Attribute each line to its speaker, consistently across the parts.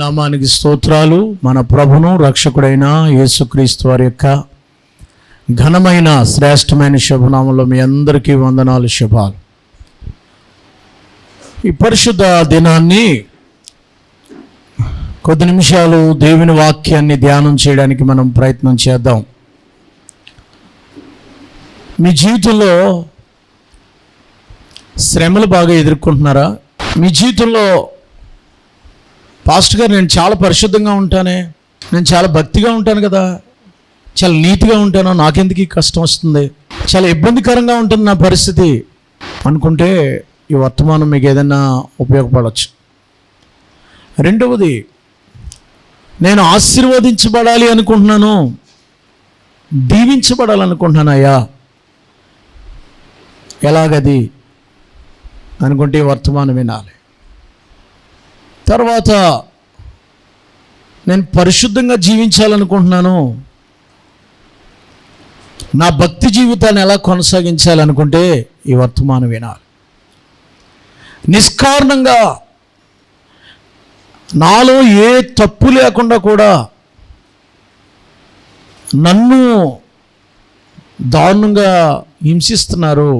Speaker 1: నామానికి స్తోత్రాలు. మన ప్రభును రక్షకుడైన యేసుక్రీస్తు వారి యొక్క ఘనమైన శ్రేష్టమైన శుభనామంలో మీ అందరికీ వందనాలు, శుభాలు. ఈ పరిశుద్ధ దినాన్ని కొద్ది నిమిషాలు దేవుని వాక్యాన్ని ధ్యానం చేయడానికి మనం ప్రయత్నం చేద్దాం. మీ జీవితంలో శ్రమలు బాగా ఎదుర్కొంటున్నారా? మీ జీవితంలో పాస్టర్ గారు నేను చాలా పరిశుద్ధంగా ఉంటానే, నేను చాలా భక్తిగా ఉంటాను కదా, చాలా నీతిగా ఉంటాను, నాకెందుకు ఈ కష్టం వస్తుంది, చాలా ఇబ్బందికరంగా ఉంటుంది నా పరిస్థితి అనుకుంటే ఈ వర్తమానం మీకు ఏదైనా ఉపయోగపడవచ్చు. రెండవది, నేను ఆశీర్వదించబడాలి అనుకుంటున్నాను, దీవించబడాలనుకుంటున్నానయ్యా, ఎలాగది అనుకుంటే ఈ వర్తమానం వినాలి. తర్వాత, నేను పరిశుద్ధంగా జీవించాలనుకుంటున్నాను, నా భక్తి జీవితాన్ని ఎలా కొనసాగించాలనుకుంటే ఈ వర్తమానం వినాలి. నిష్కారణంగా నాలో ఏ తప్పు లేకుండా కూడా నన్ను దారుణంగా హింసిస్తున్నారు,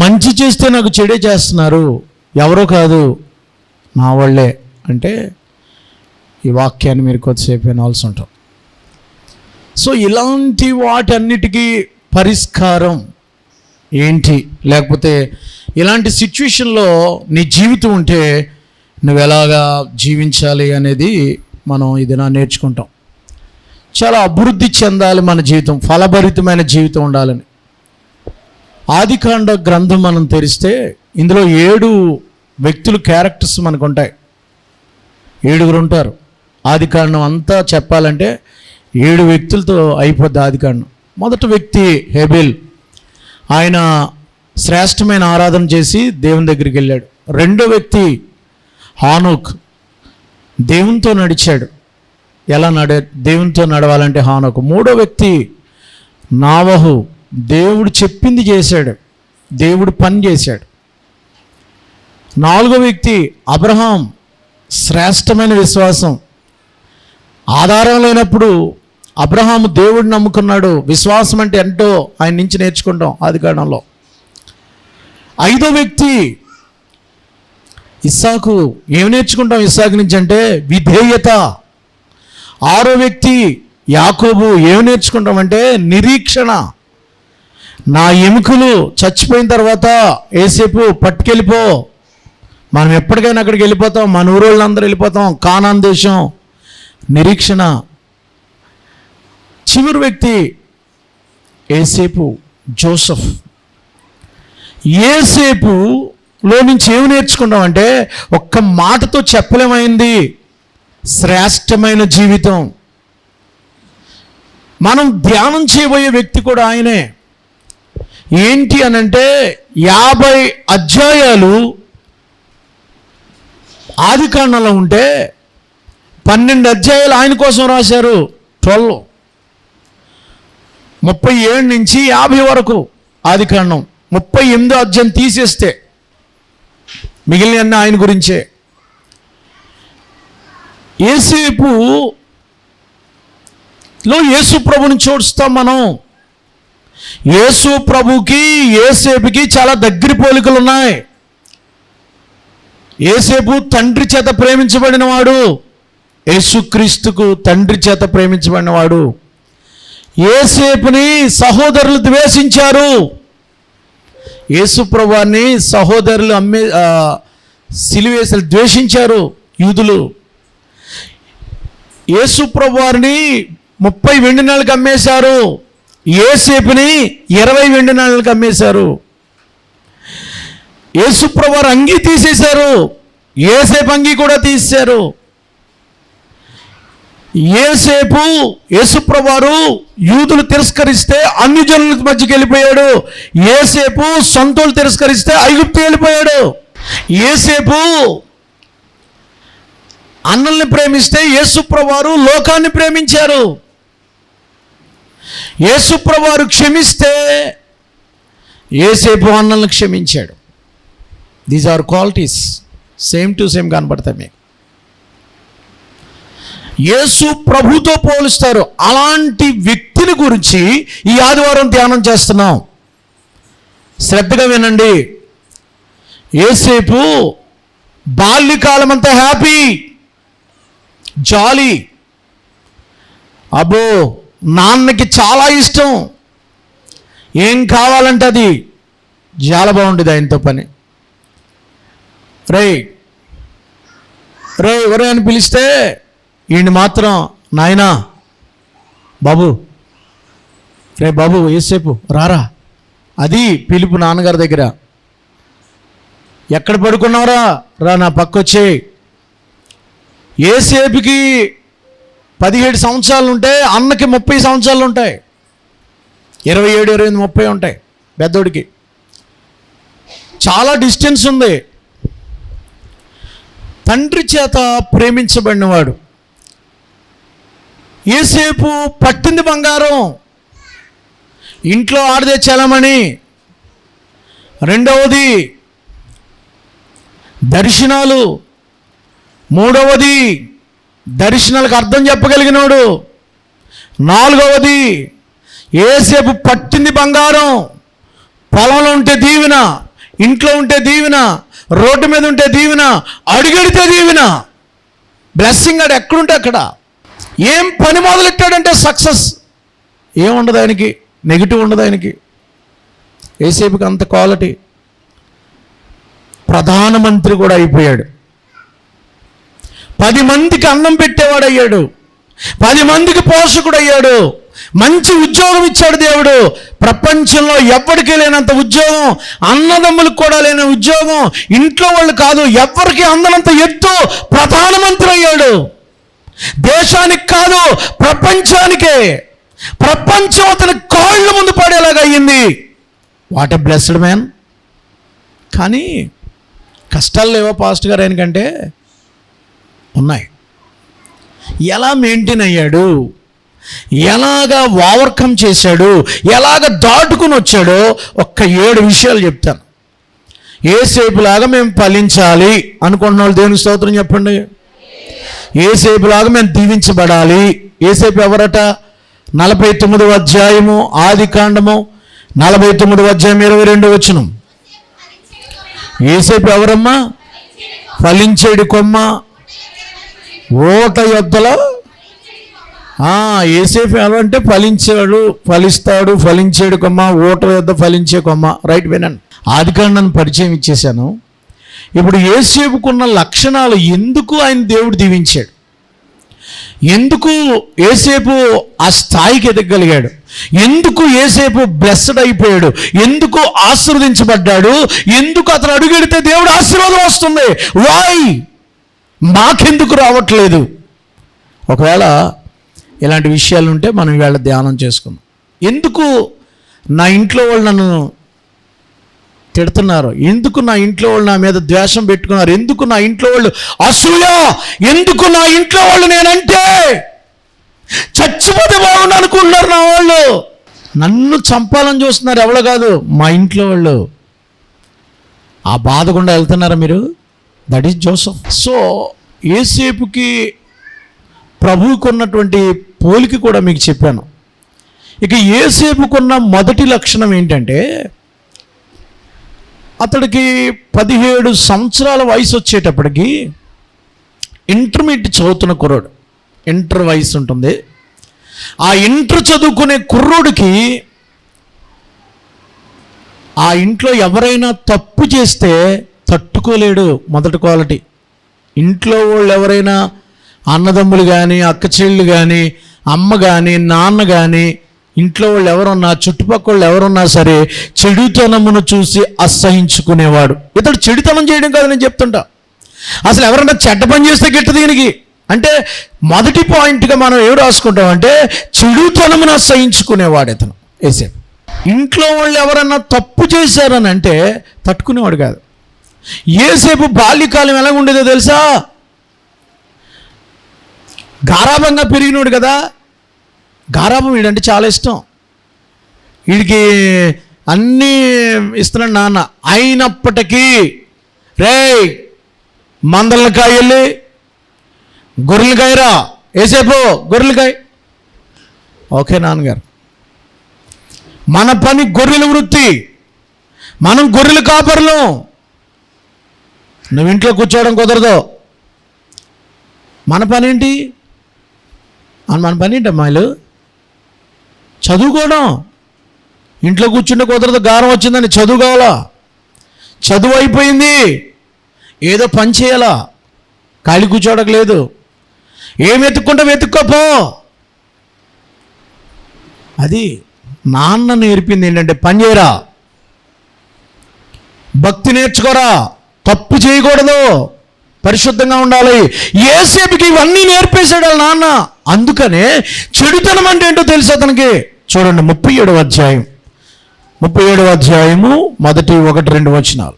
Speaker 1: మంచి చేస్తే నాకు చెడే చేస్తున్నారు, ఎవరో కాదు నా వాళ్ళే అంటే ఈ వాక్యాన్ని మీరు కొద్దిసేపు వినాల్సి ఉంటాం. సో ఇలాంటి వాటన్నిటికీ పరిష్కారం ఏంటి, లేకపోతే ఇలాంటి సిచ్యువేషన్లో నీ జీవితం ఉంటే నువ్వు ఎలాగా జీవించాలి అనేది మనం ఇది నేర్చుకుంటాం. చాలా అభివృద్ధి చెందాలి మన జీవితం, ఫలభరితమైన జీవితం ఉండాలని. ఆదికాండ గ్రంథం మనం తెరిస్తే ఇందులో 7 వ్యక్తులు క్యారెక్టర్స్ మనకు ఉంటాయి. 7 ఉంటారు. ఆదికాండం అంతా చెప్పాలంటే 7 వ్యక్తులతో అయిపోద్ది ఆదికాండం. మొదటి వ్యక్తి హేబెల్, ఆయన శ్రేష్టమైన ఆరాధన చేసి దేవుని దగ్గరికి వెళ్ళాడు. రెండో వ్యక్తి హానోక్, దేవునితో నడిచాడు. దేవునితో నడవాలంటే హానోక్. మూడో వ్యక్తి నావహు, దేవుడు చెప్పింది చేశాడు, దేవుడు పని చేశాడు. నాలుగో వ్యక్తి అబ్రహాం, శ్రేష్టమైన విశ్వాసం. ఆధారం లేనప్పుడు అబ్రహాము దేవుడిని నమ్ముకున్నాడు. విశ్వాసం అంటే ఏంటో ఆయన నుంచి నేర్చుకుంటాం ఆదికాండంలో. ఐదో వ్యక్తి ఇస్సాకు, ఏమి నేర్చుకుంటాం ఇస్సాకు నుంచి అంటే విధేయత. ఆరో వ్యక్తి యాకోబు, ఏమి నేర్చుకుంటామంటే నిరీక్షణ. నా ఎముకలు చచ్చిపోయిన తర్వాత ఏసేపు పట్టుకెళ్ళిపో, మనం ఎప్పటికైనా అక్కడికి వెళ్ళిపోతాం, మన ఊరోళ్ళందరూ వెళ్ళిపోతాం, కానాన్ దేశం, నిరీక్షణ. చివరి వ్యక్తి ఏసేపు, జోసెఫ్. ఏసేపులో నుంచి ఏమి నేర్చుకున్నాం అంటే ఒక్క మాటతో చెప్పలేమైంది శ్రేష్టమైన జీవితం. మనం ధ్యానం చేయబోయే వ్యక్తి కూడా ఆయనే. ఏంటి అనంటే 50 అధ్యాయాలు ఆదికాండంలో ఉంటే 12 అధ్యాయాలు ఆయన కోసం రాశారు. 12, 37 నుంచి 50 వరకు ఆదికాండం. 38వ అధ్యాయం తీసేస్తే మిగిలిన ఆయన గురించే. యేసేపులో యేసు ప్రభుని చూస్తాం మనం. యేసు ప్రభుకి యేసేపుకి చాలా దగ్గర పోలికలు ఉన్నాయి. యేసేపు తండ్రి చేత ప్రేమించబడినవాడు, యేసుక్రీస్తుకు తండ్రి చేత ప్రేమించబడినవాడు. యేసేపుని సహోదరులు ద్వేషించారు. యేసు ప్రభువాన్ని సహోదరులు సిలువేసి ద్వేషించారు యూదులు. యేసు ప్రభువారిని 30 వెండి నాణాలకు అమ్మేశారు. యేసేపుని 20 వెండి నాణాలకు అమ్మేశారు. యేసు ప్రభువారు అంగీ తీసేశారు, యేసేపు అంగీ కూడా తీసేశారు. యేసు ప్రభువారు యూదులు తిరస్కరిస్తే అన్ని జనుల మధ్యకి వెళ్ళిపోయాడు. యేసేపు సొంతలు తిరస్కరిస్తే ఐగుప్తు వెళ్ళిపోయాడు. యేసేపు అన్నల్ని ప్రేమిస్తే యేసు ప్రభువారు లోకాన్ని ప్రేమించారు. యేసు ప్రభువారు క్షమిస్తే యేసేపు అన్నల్ని క్షమించాడు. These are qualities, same to same కనపడతాయి మీకు. యేసు ప్రభుతో పోలుస్తారు. అలాంటి వ్యక్తిని గురించి ఈ ఆదివారం ధ్యానం చేస్తున్నాం. శ్రద్ధగా వినండి. యేసేపు బాల్యకాలం అంతా హ్యాపీ, జాలీ, అబ్బో నాన్నకి చాలా ఇష్టం, ఏం కావాలంటే అది చాలా బాగుండేది ఆయనతో పని. రే ఎవరు అని పిలిస్తే ఈయన మాత్రం నాయనా బాబు, రే బాబు యేసేపు రారా, అది పిలుపు నాన్నగారి దగ్గర. ఎక్కడ పడుకున్నావురా, రా నా పక్కొచ్చే. యేసేపుకి 17 సంవత్సరాలు ఉంటే అన్నకి 30 సంవత్సరాలు ఉంటాయి. 27, 28, 30 ఉంటాయి పెద్దోడికి. చాలా డిస్టెన్స్ ఉంది. తండ్రి చేత ప్రేమించబడినవాడు. యేసేపు పట్టింది బంగారం, ఇంట్లో ఆడదే చలమని. రెండవది దర్శనాలు, మూడవది దర్శనాలకు అర్థం చెప్పగలిగినోడు, నాలుగవది యేసేపు పట్టింది బంగారం. పొలంలో ఉంటే దీవెన, ఇంట్లో ఉంటే దీవెన, రోడ్డు మీద ఉంటే దీవెన, అడుగెడితే దీవెన, బ్లెస్సింగ్. ఆడు ఎక్కడుంటే అక్కడ. ఏం పని మొదలెట్టాడంటే సక్సెస్. ఏముండదు ఆయనకి, నెగిటివ్ ఉండదు ఆయనకి. యేసేపుకి అంత క్వాలిటీ. ప్రధానమంత్రి కూడా అయిపోయాడు. 10 మందికి అన్నం పెట్టేవాడు అయ్యాడు, 10 మందికి పోషకుడు అయ్యాడు, మంచి ఉద్యోగం ఇచ్చాడు దేవుడు. ప్రపంచంలో ఎవ్వడికి లేనంత ఉద్యోగం, అన్నదమ్ములకు కూడా లేని ఉద్యోగం, ఇంట్లో వాళ్ళు కాదు ఎవ్వరికి అందనంత ఎత్తు ప్రధానమంత్రి అయ్యాడు. దేశానికి కాదు ప్రపంచానికే, ప్రపంచం అతని కాళ్ళ ముందు పడేలాగా అయ్యింది. What a blessed man. కానీ కష్టాలు లేవా పాస్ట్ గారు ఆయనకంటే? ఉన్నాయి. ఎలా మెయింటైన్ అయ్యాడు, ఎలాగా ఓవర్కమ్ చేశాడు, ఎలాగ దాటుకుని వచ్చాడో ఒక్క 7 విషయాలు చెప్తాను. యేసేపులాగా మేము ఫలించాలి అనుకుంటున్న వాళ్ళు దేవుని స్తోత్రం చెప్పండి. యేసేపులాగా మేము దీవించబడాలి. యేసేపు ఎవరట? 49వ అధ్యాయము ఆదికాండము 49వ అధ్యాయం 22వ వచనం. యేసేపు ఎవరమ్మా? ఫలించేడు కొమ్మ, ఓట యొద్దలో. యేసేపు ఎవరంటే ఫలించాడు, ఫలిస్తాడు, ఫలించేడు కొమ్మ, ఓట యొద్ద ఫలించే కొమ్మ. రైట్, వినండి. ఆదికాండాన్ని పరిచయం ఇచ్చేశాను. ఇప్పుడు యేసేపుకున్న లక్షణాలు, ఎందుకు ఆయన దేవుడు దీవించాడు, ఎందుకు యేసేపు ఆ స్థాయికి ఎదగలిగాడు, ఎందుకు యేసేపు బ్లెస్డ్ అయిపోయాడు, ఎందుకు ఆశీర్వదించబడ్డాడు, ఎందుకు అతను అడుగెడితే దేవుడు ఆశీర్వాదం వస్తుంది. వై? మాకెందుకు రావట్లేదు? ఒకవేళ ఇలాంటి విషయాలు ఉంటే మనం ఇవాళ ధ్యానం చేసుకుందాం. ఎందుకు నా ఇంట్లో వాళ్ళు నన్ను తిడుతున్నారు, ఎందుకు నా ఇంట్లో వాళ్ళు నా మీద ద్వేషం పెట్టుకున్నారు, ఎందుకు నా ఇంట్లో వాళ్ళు అసూయ, ఎందుకు నా ఇంట్లో వాళ్ళు నేనంటే చచ్చిపోతే బాగుండు అనుకుంటున్నారు నా వాళ్ళు, నన్ను చంపాలని చూస్తున్నారు. ఎవరో కాదు, మా ఇంట్లో వాళ్ళు. ఆ బాధ గుండా వెళ్తున్నారా మీరు? That is Joseph. సో యేసేపుకి ప్రభువుకు ఉన్నటువంటి పోలిక కూడా మీకు చెప్పాను. ఇక యేసేపుకున్న మొదటి లక్షణం ఏంటంటే, అతడికి 17 సంవత్సరాల వయసు వచ్చేటప్పటికి ఇంటర్మీడియట్ చదువుతున్న కుర్రోడు, ఇంటర్ వయసు ఉంటుంది. ఆ ఇంటర్ చదువుకునే కుర్రోడికి ఆ ఇంట్లో ఎవరైనా తప్పు చేస్తే తట్టుకోలేడు. మొదటి క్వాలిటీ. ఇంట్లో వాళ్ళు ఎవరైనా అన్నదమ్ములు కానీ, అక్క చెల్లు కానీ, అమ్మ కానీ, నాన్న కానీ, ఇంట్లో వాళ్ళు ఎవరున్నా, చుట్టుపక్కల వాళ్ళు ఎవరున్నా సరే చెడుతనమును చూసి అసహించుకునేవాడు. ఇతడు చెడుతనం చేయడం కాదు నేను చెప్తుంటా. అసలు ఎవరన్నా చెడ్డ పని చేస్తే గిట్ట దీనికి అంటే మొదటి పాయింట్గా మనం ఏం రాసుకుంటామంటే చెడుతనమును అసహించుకునేవాడు ఇతను యేసేపు. ఇంట్లో వాళ్ళు ఎవరన్నా తప్పు చేశారని అంటే తట్టుకునేవాడు కాదు. యేసేపు బాల్యకాలం ఎలా ఉండేదో తెలుసా? గారాబంగా పెరిగినోడు కదా. గారాబం వీడంటే చాలా ఇష్టం. వీడికి అన్నీ ఇస్తున్నాడు నాన్న. అయినప్పటికీ రే మందలకాయ వెళ్ళి గొర్రెలు కాయరా, ఏసేపు గొర్రెలకాయ. ఓకే నాన్నగారు. మన పని గొర్రెల వృత్తి, మనం గొర్రెలు కాపరులు. నువ్వు ఇంట్లో కూర్చోవడం కుదరదు. మన పని ఏంటి? మన పని ఏంటి అమ్మాయిలు? చదువుకోవడం. ఇంట్లో కూర్చుంటే కుదరదు, గారం వచ్చిందని చదువు కావాలా. చదువు అయిపోయింది, ఏదో పని చేయాలా, ఖాళీ కూర్చోవడం లేదు. ఏం వెతుక్కుంటా వెతుక్కోపో. అది నాన్న నేర్పింది ఏంటంటే పని చేయరా, భక్తి నేర్చుకోరా, తప్పు చేయకూడదు, పరిశుద్ధంగా ఉండాలి. యేసేపుకి ఇవన్నీ నేర్పేశాడు వాళ్ళ నాన్న. అందుకనే చెడుతనం అంటే ఏంటో తెలుసు అతనికి. చూడండి 37వ అధ్యాయం, 37వ అధ్యాయము 1, 2 వచనాలు.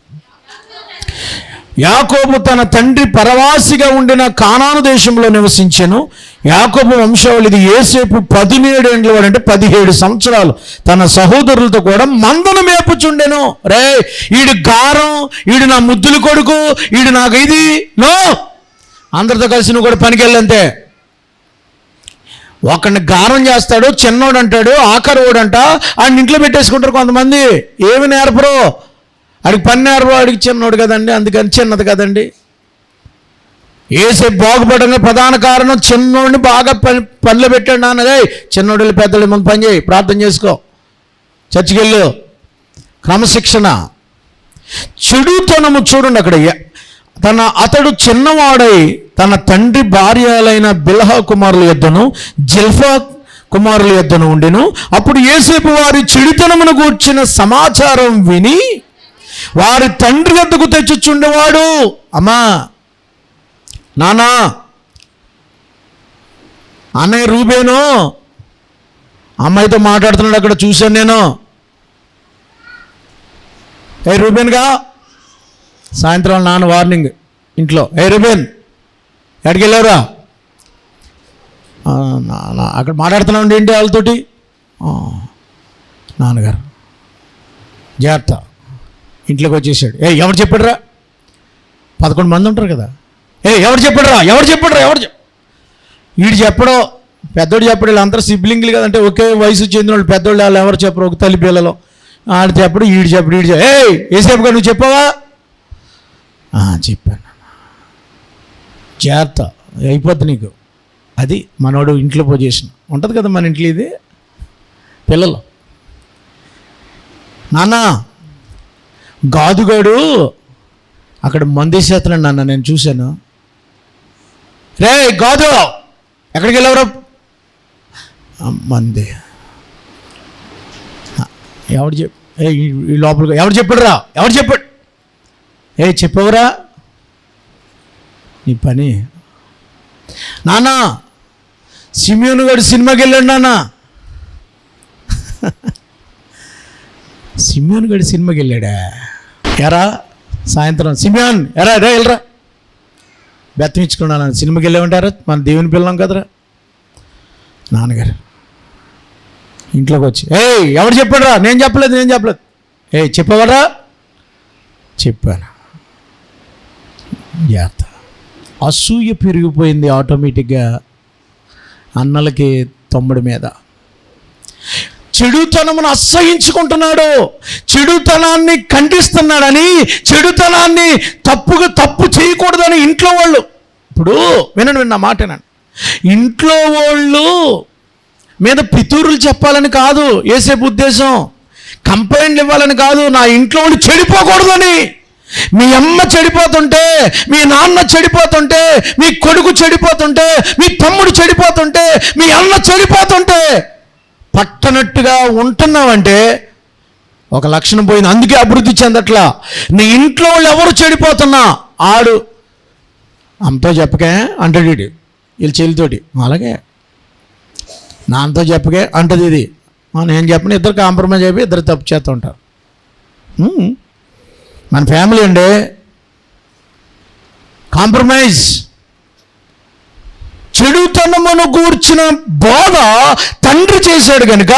Speaker 1: యాకోబు తన తండ్రి పరవాసిగా ఉండిన కానాను దేశంలో నివసించెను. యాకోబు వంశావళి ఇది. యోసేపు 17 ఏండ్ల వాడు, అంటే 17 సంవత్సరాలు తన సహోదరులతో కూడా మందను మేపుచుండెను. రే, ఈడు గారం, ఈడు నా ముద్దుల కొడుకు, ఈడు నాకు ఇది నో, అందరితో కలిసి నువ్వు కూడా పనికి వెళ్ళంతే. ఒకడిని గారం చేస్తాడు, చిన్నోడు అంటాడు, ఆఖరోడు అంట, ఆడిని ఇంట్లో పెట్టేసుకుంటారు కొంతమంది. ఏమి నేర్పరు ఆడికి, పని నేర్పరు. ఆడికి చిన్నోడు కదండి, అందుకని చిన్నది కదండి. యేసేపు బాగుపడమే ప్రధాన కారణం. చిన్నోడిని బాగా పనిలో పెట్టాడు నాన్నదే. చిన్నోడు పెద్దోళ్ళు ముందు పని చేయి, ప్రార్థన చేసుకో, చర్చికి వెళ్ళు, క్రమశిక్షణ. చెడుతనము చూడండి అక్కడ. అతడు చిన్నవాడై తన తండ్రి భార్యలైన బిల్హా కుమారుల యొద్దను జిల్ఫా కుమారుల యొద్దను ఉండెను. అప్పుడు యోసేపు వారి చెడుతనమును గూర్చిన సమాచారం విని వారి తండ్రి వద్దకు తెచ్చుచుండేవాడు. అమ్మా, నానా, అన్నయ్య రూబేను అమ్మాయితో మాట్లాడుతున్నాడు, అక్కడ చూశాను నేను. ఏ రూబేన్గా, సాయంత్రం నాన్న వార్నింగ్ ఇంట్లో, ఏ రూబేన్ ఎక్కడికి వెళ్ళారా? అక్కడ మాట్లాడుతున్నావు ఏంటి వాళ్ళతోటి? నాన్నగారు జాగ్రత్త, ఇంట్లోకి వచ్చేసాడు. ఎవరు చెప్పాడురా? 11 మంది ఉంటారు కదా. ఎవరు చెప్పాడురా? వీడు చెప్పడో, పెద్దోడు చెప్పడు, వీళ్ళందరూ సిబ్లింగ్లు కదంటే ఒకే వయసు చెందిన వాళ్ళు పెద్దోళ్ళు. వాళ్ళు ఎవరు చెప్పరు, ఒక తల్లి పిల్లలు. ఆడు చెప్పడు, వీడు చెప్పడు, ఏసేపుగా నువ్వు చెప్పావా? చెప్పాను. జాగ్రత్త, అయిపోద్ది నీకు. అది మనోడు ఇంట్లో పొజిషన్ ఉంటుంది కదా మన ఇంట్లో. ఇది పిల్లలు, నాన్న గాదుగాడు అక్కడ మందేసేస్తున్నాడు నాన్న, నేను చూశాను. రే గాదు, ఎక్కడికి వెళ్ళవరా? మంది. ఎవడు ఈ లోపలికి ఎవడు చెప్పాడురా? ఎవడు చెప్పాడు? చెప్పవరా నీ పని? నాన్న సిమియోను గారు సినిమాకి వెళ్ళాడు నాన్న. సిమియోను గారు సినిమాకి వెళ్ళాడా? ఎరా సాయంత్రం సిమియోన్ ఎరా రా వెళ్ళరా, బెత్తమిచ్చుకున్నాను. సినిమాకి వెళ్ళామంటారా? మన దేవుని పిల్లం కదరా. నాన్నగారు ఇంట్లోకి వచ్చి, ఎవరు చెప్పాడురా? నేను చెప్పలేదు. చెప్పవరా? చెప్పాను. జాగ్రత్త. అసూయ పెరిగిపోయింది ఆటోమేటిక్గా అన్నలకి, తమ్ముడి మీద. చెడుతనమును అసహించుకుంటున్నాడు, చెడుతనాన్ని ఖండిస్తున్నాడని, చెడుతనాన్ని తప్పు చేయకూడదని ఇంట్లో వాళ్ళు. ఇప్పుడు వినండి నా మాట వినండి. ఇంట్లో వాళ్ళు మీద పితూరులు చెప్పాలని కాదు యేసేపు ఉద్దేశం, కంప్లైంట్లు ఇవ్వాలని కాదు. నా ఇంట్లో వాళ్ళు చెడిపోకూడదని. మీ అమ్మ చెడిపోతుంటే, మీ నాన్న చెడిపోతుంటే, మీ కొడుకు చెడిపోతుంటే, మీ తమ్ముడు చెడిపోతుంటే, మీ అన్న చెడిపోతుంటే పట్టనట్టుగా ఉంటున్నావంటే ఒక లక్షణం పోయింది. అందుకే అభివృద్ధి చెందట్లా. నీ ఇంట్లో వాళ్ళు ఎవరు చెడిపోతున్నా ఆడు అమ్మతో చెప్పకే అంటాడు, వీళ్ళు చెల్లితోటి. అలాగే నాన్నతో చెప్పకే అంటది ఇది. నేను చెప్పను, ఇద్దరు కాంప్రమైజ్ అయిపోయి ఇద్దరు తప్పు చేస్తూ ఉంటారు. మన ఫ్యామిలీ అండి, కాంప్రమైజ్. చెడుతనమును గూర్చిన బోధ తండ్రి చేశాడు కనుక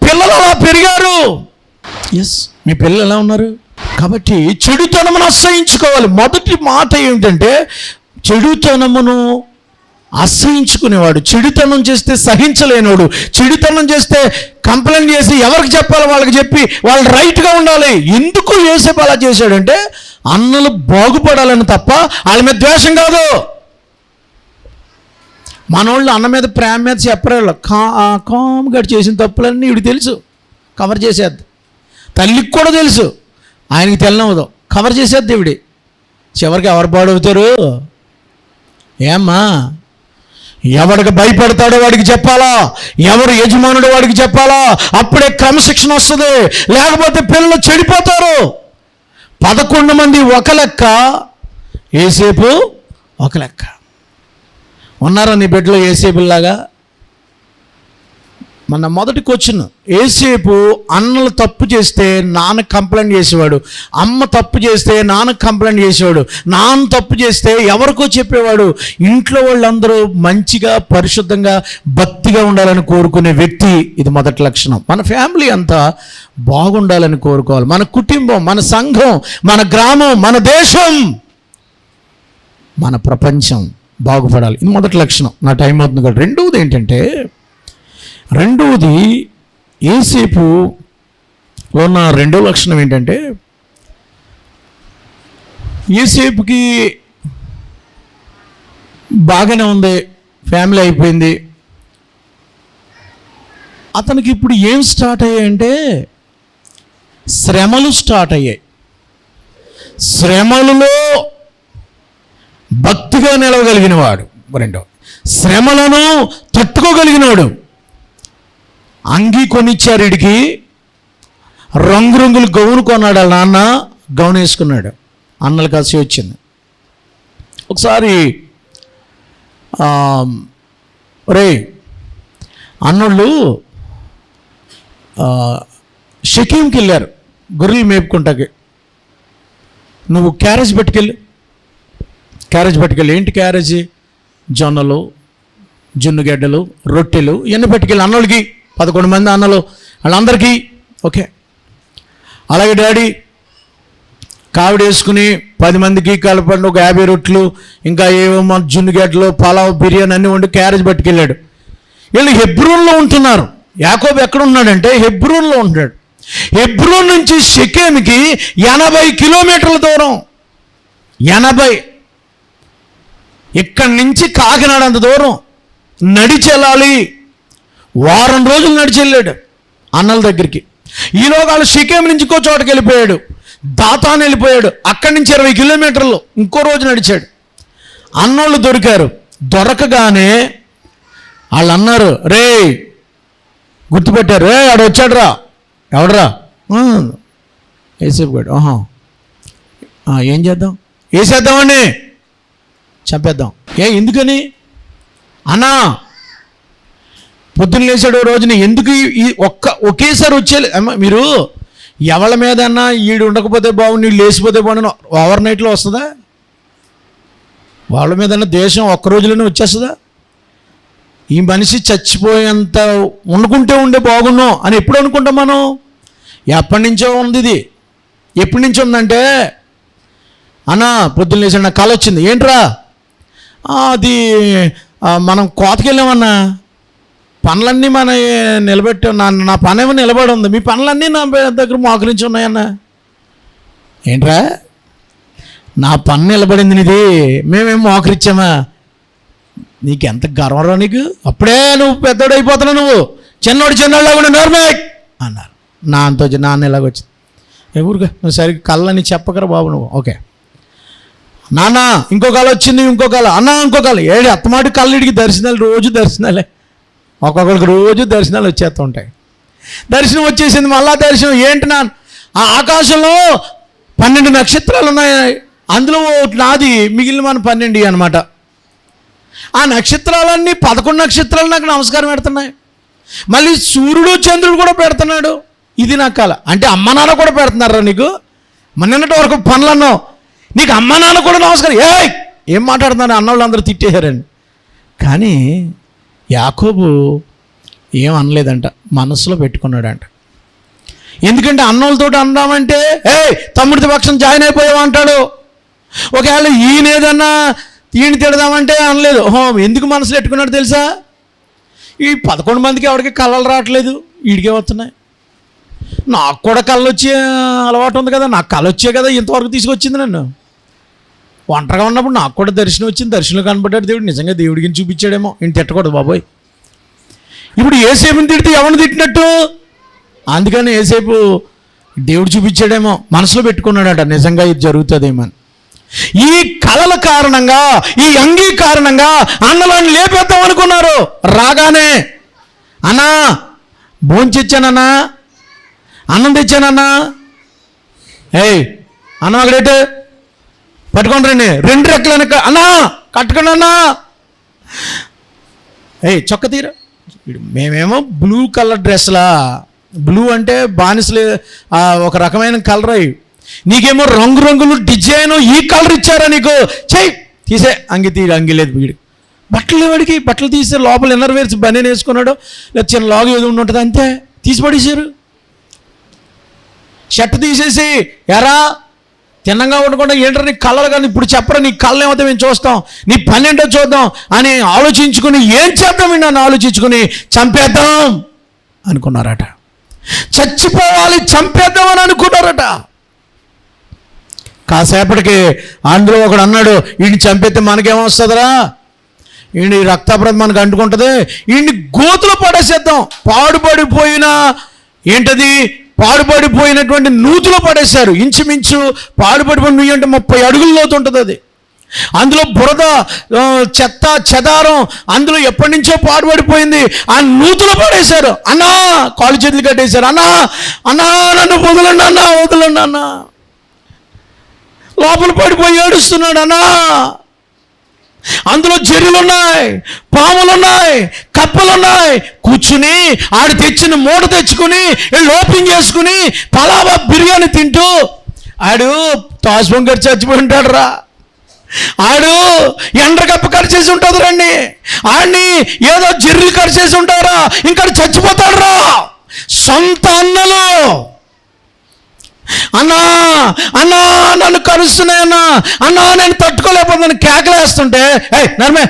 Speaker 1: పిల్లలు అలా పెరిగారు. మీ పిల్లలు ఎలా ఉన్నారు? కాబట్టి చెడుతనమును అసహించుకోవాలి. మొదటి మాట ఏమిటంటే చెడుతనమును అసహించుకునేవాడు, చెడుతనం చేస్తే సహించలేనోడు, చెడుతనం చేస్తే కంప్లైంట్ చేసి ఎవరికి చెప్పాలో వాళ్ళకి చెప్పి వాళ్ళు రైట్గా ఉండాలి. ఎందుకు యోసేపు అలా చేశాడంటే అన్నలు బాగుపడాలని తప్ప వాళ్ళ మీద ద్వేషం కాదు. మనోళ్ళు అన్న మీద ప్రేమ మీద చెప్పరేళ్ళు. కామ్గా చేసిన తప్పులన్నీ వీడికి తెలుసు, కవర్ చేసేద్ది. తల్లికి కూడా తెలుసు, ఆయనకి తెల్లనవదు, కవర్ చేసేద్ది ఇవిడి. చివరికి ఎవరు పాడవుతారు? ఏమ్మా, ఎవడికి భయపడతాడో వాడికి చెప్పాలా, ఎవరు యజమానుడు వాడికి చెప్పాలా, అప్పుడే క్రమశిక్షణ వస్తుంది. లేకపోతే పిల్లలు చెడిపోతారు. 11 మంది ఒక లెక్క, యోసేపు ఒక లెక్క. ఉన్నారా నీ బిడ్డలో యోసేపులాగా? మన మొదటి క్వశ్చన్, యోసేపు అన్నలు తప్పు చేస్తే నాన్న కంప్లైంట్ చేసేవాడు, అమ్మ తప్పు చేస్తే నాన్న కంప్లైంట్ చేసేవాడు, నాన్న తప్పు చేస్తే ఎవరికో చెప్పేవాడు. ఇంట్లో వాళ్ళందరూ మంచిగా పరిశుద్ధంగా భక్తిగా ఉండాలని కోరుకునే వ్యక్తి. ఇది మొదటి లక్షణం. మన ఫ్యామిలీ అంతా బాగుండాలని కోరుకోవాలి. మన కుటుంబం, మన సంఘం, మన గ్రామం, మన దేశం, మన ప్రపంచం బాగుపడాలి. ఇది మొదటి లక్షణం. నా టైం అవుతుంది కదా. రెండవది ఏంటంటే, యోసేపులో ఉన్న రెండో లక్షణం ఏంటంటే, యోసేపుకి బాగానే ఉంది, ఫ్యామిలీ అయిపోయింది. అతనికి ఇప్పుడు ఏం స్టార్ట్ అయ్యాయంటే శ్రమలు స్టార్ట్ అయ్యాయి. శ్రమలలో భక్తిగా నిలవగలిగిన వాడు, రెండో శ్రమలను తట్టుకోగలిగినవాడు. అంగీ కొనిచ్చారు వీడికి, రంగురంగులు గౌను కొన్నాడు. వాళ్ళ నాన్న గౌను వేసుకున్నాడు. అన్నలు కలిసి వచ్చింది. ఒకసారి రే అన్నోళ్ళు షకీంకి వెళ్ళారు గొర్రెలు మేపుకుంటాకి. నువ్వు క్యారేజ్ పట్టుకెళ్ళి. ఏంటి క్యారేజీ? జొన్నలు, జున్నుగడ్డలు, రొట్టెలు ఇవన్నీ పట్టుకెళ్ళి అన్నోళ్ళకి. 11 మంది అన్నలు, వాళ్ళందరికీ. ఓకే, అలాగే డాడీ కావిడ వేసుకుని 10 మందికి కలపండి, ఒక 50 రొట్టెలు, ఇంకా ఏమో జున్నుగడ్డలు, పలావ్, బిర్యానీ అన్నీ వండి క్యారేజ్ పట్టుకెళ్ళాడు. వీళ్ళు హెబ్రోన్లో ఉంటున్నారు. యాకోబు ఎక్కడ ఉన్నాడంటే హెబ్రోన్లో ఉంటాడు. హెబ్రోన్ నుంచి షెకెముకి 80 కిలోమీటర్ల దూరం. 80. ఇక్కడి నుంచి కాకినాడ అంత దూరం నడిచి వెళ్ళాలి. వారం రోజులు నడిచి వెళ్ళాడు అన్నల దగ్గరికి. ఈలోగా వాళ్ళు షెకెము నుంచి ఇంకో చోటకి వెళ్ళిపోయాడు, దాతాను వెళ్ళిపోయాడు. అక్కడి నుంచి 20 కిలోమీటర్లు ఇంకో రోజు నడిచాడు. అన్నోళ్ళు దొరికారు. దొరకగానే వాళ్ళు అన్నారు, రే గుర్తుపెట్టారు, రే ఆడు వచ్చాడు రా. ఎవడరా? యోసేపు గాడు. ఏం చేద్దాం? వేసేద్దామండి, చంపేద్దాం. ఎందుకని? అన్నా పొద్దున్న లేచాడు రోజుని ఎందుకు ఒకేసారి వచ్చే మీరు ఎవరి మీదన్నా ఈడు ఉండకపోతే బాగుండి వీళ్ళు లేచిపోతే బాగుండి ఓవర్ నైట్లో వస్తుందా? వాళ్ళ మీదన్నా దేశం ఒక్క రోజులోనే వచ్చేస్తుందా? ఈ మనిషి చచ్చిపోయేంత వండుకుంటే ఉండే బాగున్నాం అని ఎప్పుడు అనుకుంటాం మనం? ఎప్పటి నుంచో ఉంది ఇది. ఎప్పటి నుంచి ఉందంటే, అన్నా పొద్దున్న లేచాడు, నాకు కళ వచ్చింది. ఏంట్రా? అది మనం కోతకి వెళ్ళామన్నా, పనులన్నీ మన నిలబెట్టాం. నా పని ఏమో నిలబడి ఉంది, మీ పనులన్నీ నా దగ్గర మోకరించి ఉన్నాయన్నా. ఏంట్రా? నా పన్ను నిలబడింది, నీది మేమేం మోకరిచ్చామా? నీకెంత గర్వరా నీకు? అప్పుడే నువ్వు పెద్దోడు అయిపోతున్నావు, నువ్వు చిన్నోడు కూడా నోర్మే అన్నారు. నాన్న ఇలాగొచ్చింది. ఎవరుగా నువ్వు సరిగ్గా కళ్ళని చెప్పకరా బాబు నువ్వు. ఓకే నాన్న, ఇంకో కళ వచ్చింది, ఇంకో కళ అన్నా, ఇంకో కళ. ఏడు అత్తమాటి కళ్ళిడికి దర్శనాలు, రోజు దర్శనాలే. ఒక్కొక్కరికి రోజు దర్శనాలు వచ్చేస్తూ ఉంటాయి. దర్శనం వచ్చేసింది, మళ్ళా దర్శనం. ఏంటి నాన్న? ఆ ఆకాశంలో 12 నక్షత్రాలు ఉన్నాయి, అందులో నాది, మిగిలిన మన 12 అనమాట. ఆ నక్షత్రాలన్నీ 11 నక్షత్రాలు నాకు నమస్కారం పెడుతున్నాయి. మళ్ళీ సూర్యుడు చంద్రుడు కూడా పెడుతున్నాడు. ఇది నా కళ. అంటే అమ్మ నాన్న కూడా పెడుతున్నారా నీకు? నిన్నటి వరకు పనులు అన్నావు, నీకు అమ్మ నాన్న కూడా నమస్కారం. ఏం మాట్లాడుతున్నారు? అన్నవాళ్ళు అందరూ తిట్టేశారని. కానీ యాకోబు ఏం అనలేదంట, మనసులో పెట్టుకున్నాడంట. ఎందుకంటే అన్నోళ్ళతో అందామంటే తమ్ముడితో పక్షం జాయిన్ అయిపోయావు అంటాడు. ఒకవేళ ఈయన ఏదన్నా ఈయన తిడదామంటే అనలేదు. ఎందుకు మనసులో పెట్టుకున్నాడు తెలుసా? ఈ 11 మందికి ఎవరికి కళ్ళలు రావట్లేదు, వీడికే వస్తున్నాయి. నాకు కూడా కళ్ళు వచ్చే అలవాటు ఉంది కదా, నాకు కళ్ళు వచ్చే కదా ఇంతవరకు తీసుకొచ్చింది నన్ను. ఒంటరిగా ఉన్నప్పుడు నాకు కూడా దర్శనం వచ్చింది, దర్శనం కనపడ్డాడు దేవుడు. నిజంగా దేవుడికి చూపించాడేమో, ఈయన తిట్టకూడదు బాబోయ్. ఇప్పుడు ఏసేపుని తిడితే ఎవరిని తిట్టినట్టు? అందుకని ఏసేపు దేవుడు చూపించాడేమో, మనసులో పెట్టుకున్నాడట నిజంగా ఇది జరుగుతుందేమో. ఈ కళల కారణంగా, ఈ అంగీ కారణంగా అన్నలను లేపేద్దాం అనుకున్నారు. రాగానే అన్నా భోంచెచ్చానన్నా, అన్నం తెచ్చానన్నా, అన్నం అక్కడేటు పట్టుకొని రండి, 2 రెక్కలు అన్నా కట్టుకోండి అన్నా, చొక్క తీర. మేమేమో బ్లూ కలర్ డ్రెస్లా, బ్లూ అంటే బానిసలు ఒక రకమైన కలర్ అయ్యి, నీకేమో రంగురంగులు డిజైను ఈ కలర్ ఇచ్చారా నీకు, చెయ్యి తీసే అంగి లేదు వీడు. బట్టలు వాడికి బట్టలు తీసే లోపల ఇన్నర్ వేర్స్ బనీన్ వేసుకున్నాడు, లేదా చిన్న లాగు ఏదో ఉంటుంది అంతే, తీసి పడేసారు. షర్ట్ తీసేసి ఎరా తిన్నంగా ఉండకుండా ఏంటో నీ కళ్ళలు కానీ ఇప్పుడు చెప్పరా, నీ కళ్ళు ఏమవుతా మేము చూస్తాం, నీ పని ఏంటో చూద్దాం అని ఆలోచించుకుని ఏం చేద్దాం నన్ను ఆలోచించుకుని చంపేద్దాం అనుకున్నారట. చచ్చిపోవాలి, చంపేద్దామని అనుకున్నారట. కాసేపటికి అందులో ఒకడు అన్నాడు, వీడిని చంపేస్తే మనకేమొస్తుందిరా, వీడి రక్తప్రతం మనకు అంటుకుంటుంది, వీడిని గోతులో పడేసేద్దాం. పాడుపడిపోయినటువంటి నూతులో పడేశారు. ఇంచుమించు పాడుపడిపోయిన నుయ్యి అంటే 30 అడుగుల లోతు ఉంటుంది అది. అందులో బురద, చెత్త చెదారం, అందులో ఎప్పటి నుంచో పాడుపడిపోయింది. ఆ నూతులో పడేశారు. అన్నా కాళ్ళు చేతులు కట్టేశారు. అన్నా నన్ను వదలండి అన్నా. లోపల పడిపోయి ఏడుస్తున్నాడు. అన్నా అందులో జర్రులున్నాయి, పాములున్నాయి, కప్పలున్నాయి. కూర్చుని ఆడు తెచ్చిన మూట తెచ్చుకుని ఓపెన్ చేసుకుని పలావా బిర్యానీ తింటూ ఆడు తాజ్మహల్ గారు చచ్చిపోయి ఉంటాడు రా, ఆడు ఎండ్రకప్ప కరిచేసి ఉంటుంది రండి, ఆడిని ఏదో జర్రులు కరిచేసి ఉంటారా, ఇంకా చచ్చిపోతాడు రా. సొంత అన్నలు అన్నా నన్ను కరుస్తున్నాయన్నా, నేను తట్టుకోలేకపోతున్నాను కేకలేస్తుంటే, నర్మే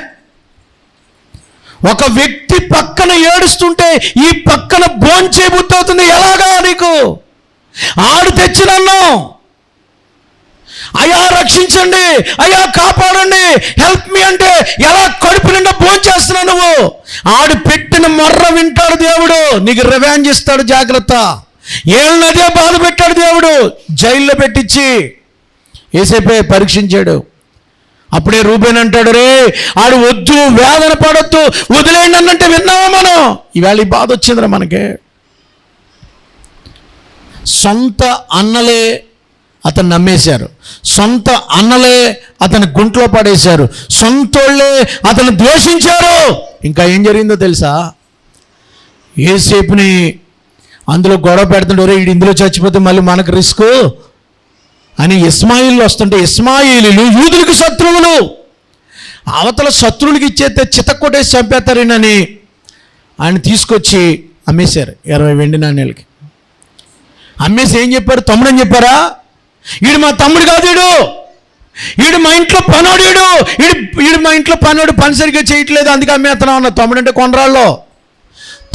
Speaker 1: ఒక వ్యక్తి పక్కన ఏడుస్తుంటే ఈ పక్కన భోంచే బుద్ధి అవుతుంది. ఎలాగా నీకు? ఆడు తెచ్చినన్ను, అయ్యా రక్షించండి, అయ్యా కాపాడండి, హెల్ప్ మీ అంటే ఎలా కడుపు నిండా భోంచేస్తున్నావు నువ్వు? ఆడు పెట్టిన మొర్ర వింటాడు దేవుడు, నీకు రివెంజ్ ఇస్తాడు, జాగ్రత్త. ఏళ్ళనదే బాధ పెట్టాడు దేవుడు, జైల్లో పెట్టించి ఏసేపే పరీక్షించాడు. అప్పుడే రూబేన్ అంటాడు, రే ఆడు వద్దు, వేదన పడొద్దు, వదిలేయండి అన్నంటే విన్నావా మనం? ఈవేళ ఈ బాధ వచ్చిందిరా మనకి. సొంత అన్నలే అతను నమ్మేశారు, సొంత అన్నలే అతని గుంట్లో పడేశారు, సొంతోళ్ళే అతను ద్వేషించారు. ఇంకా ఏం జరిగిందో తెలుసా? ఏసేపుని అందులో గొడవ పెడుతుంటారు, వీడు ఇందులో చచ్చిపోతే మళ్ళీ మనకు రిస్క్ అని ఇస్మాయిలు వస్తుంటే, ఇస్మాయిలీలు యూదులకు శత్రువులు, అవతల శత్రువులకి ఇచ్చేస్తే చితక్కొట్టేసి చంపేస్తారేనని ఆయన తీసుకొచ్చి అమ్మేశారు 20 వెండి నాణ్యాలకి. అమ్మేసి ఏం చెప్పారు? తమ్ముడని చెప్పారా? వీడు మా తమ్ముడు కాదు, వీడు మా ఇంట్లో పనోడు, వీడు మా ఇంట్లో పనోడు, పని సరిగ్గా చేయట్లేదు అందుకే అమ్మేస్తున్నాం అన్న. తమ్ముడంటే కొనరాళ్ళు,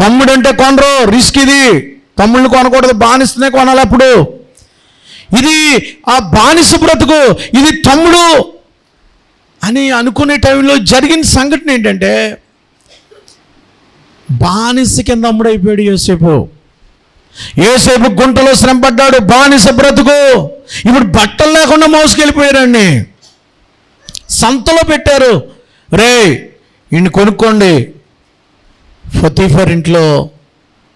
Speaker 1: తమ్ముడంటే కొనరు, రిస్క్ ఇది. తమ్ముళ్ళని కొనకూడదు, బానిస్తనే కొనాలి. అప్పుడు ఇది ఆ బానిస బ్రతుకు, ఇది తమ్ముడు అని అనుకునే టైంలో జరిగిన సంఘటన ఏంటంటే, బానిస కింద తమ్ముడైపోయాడు యోసేపు గుంటలో శ్రమపడ్డాడు, బానిస బ్రతుకు. ఇప్పుడు బట్టలు లేకుండా మోసుకెళ్ళిపోయారండి, సంతలో పెట్టారు, రే ఇన్ని కొనుక్కోండి. పొతీఫర్ ఇంట్లో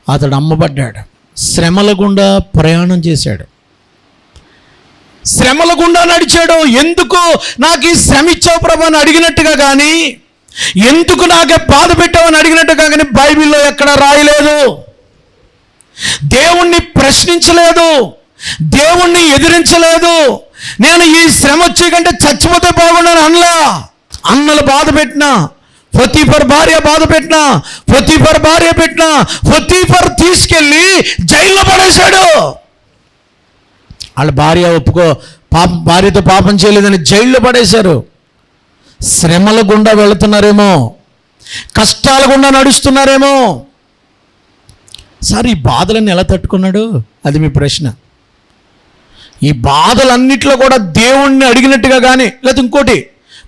Speaker 1: అతడు అమ్మబడ్డాడు. శ్రమల గుండా ప్రయాణం చేశాడు, శ్రమల గుండా నడిచాడు. ఎందుకు నాకు ఈ శ్రమ ఇచ్చావు ప్రభు అని అడిగినట్టుగా కానీ, ఎందుకు నాకే బాధ పెట్టావని అడిగినట్టుగా కానీ బైబిల్లో ఎక్కడ రాయలేదు. దేవుణ్ణి ప్రశ్నించలేదు, దేవుణ్ణి ఎదిరించలేదు. నేను ఈ శ్రమ వచ్చే కంటే చచ్చిపోతే బాగుండని అనలా. అన్నలు బాధ పెట్టినా, పొతీఫర్ భార్య బాధ పెట్టినా, పొతీఫర్ తీసుకెళ్ళి జైల్లో పడేశాడు. వాళ్ళ భార్యతో పాపం చేయలేదని జైల్లో పడేశారు. శ్రమల గుండా వెళుతున్నారేమో, కష్టాల గుండా నడుస్తున్నారేమో. సార్, ఈ బాధలన్నీ ఎలా తట్టుకున్నాడు? అది మీ ప్రశ్న. ఈ బాధలన్నిట్లో కూడా దేవుణ్ణి అడిగినట్టుగా కానీ, లేకపోతే ఇంకోటి,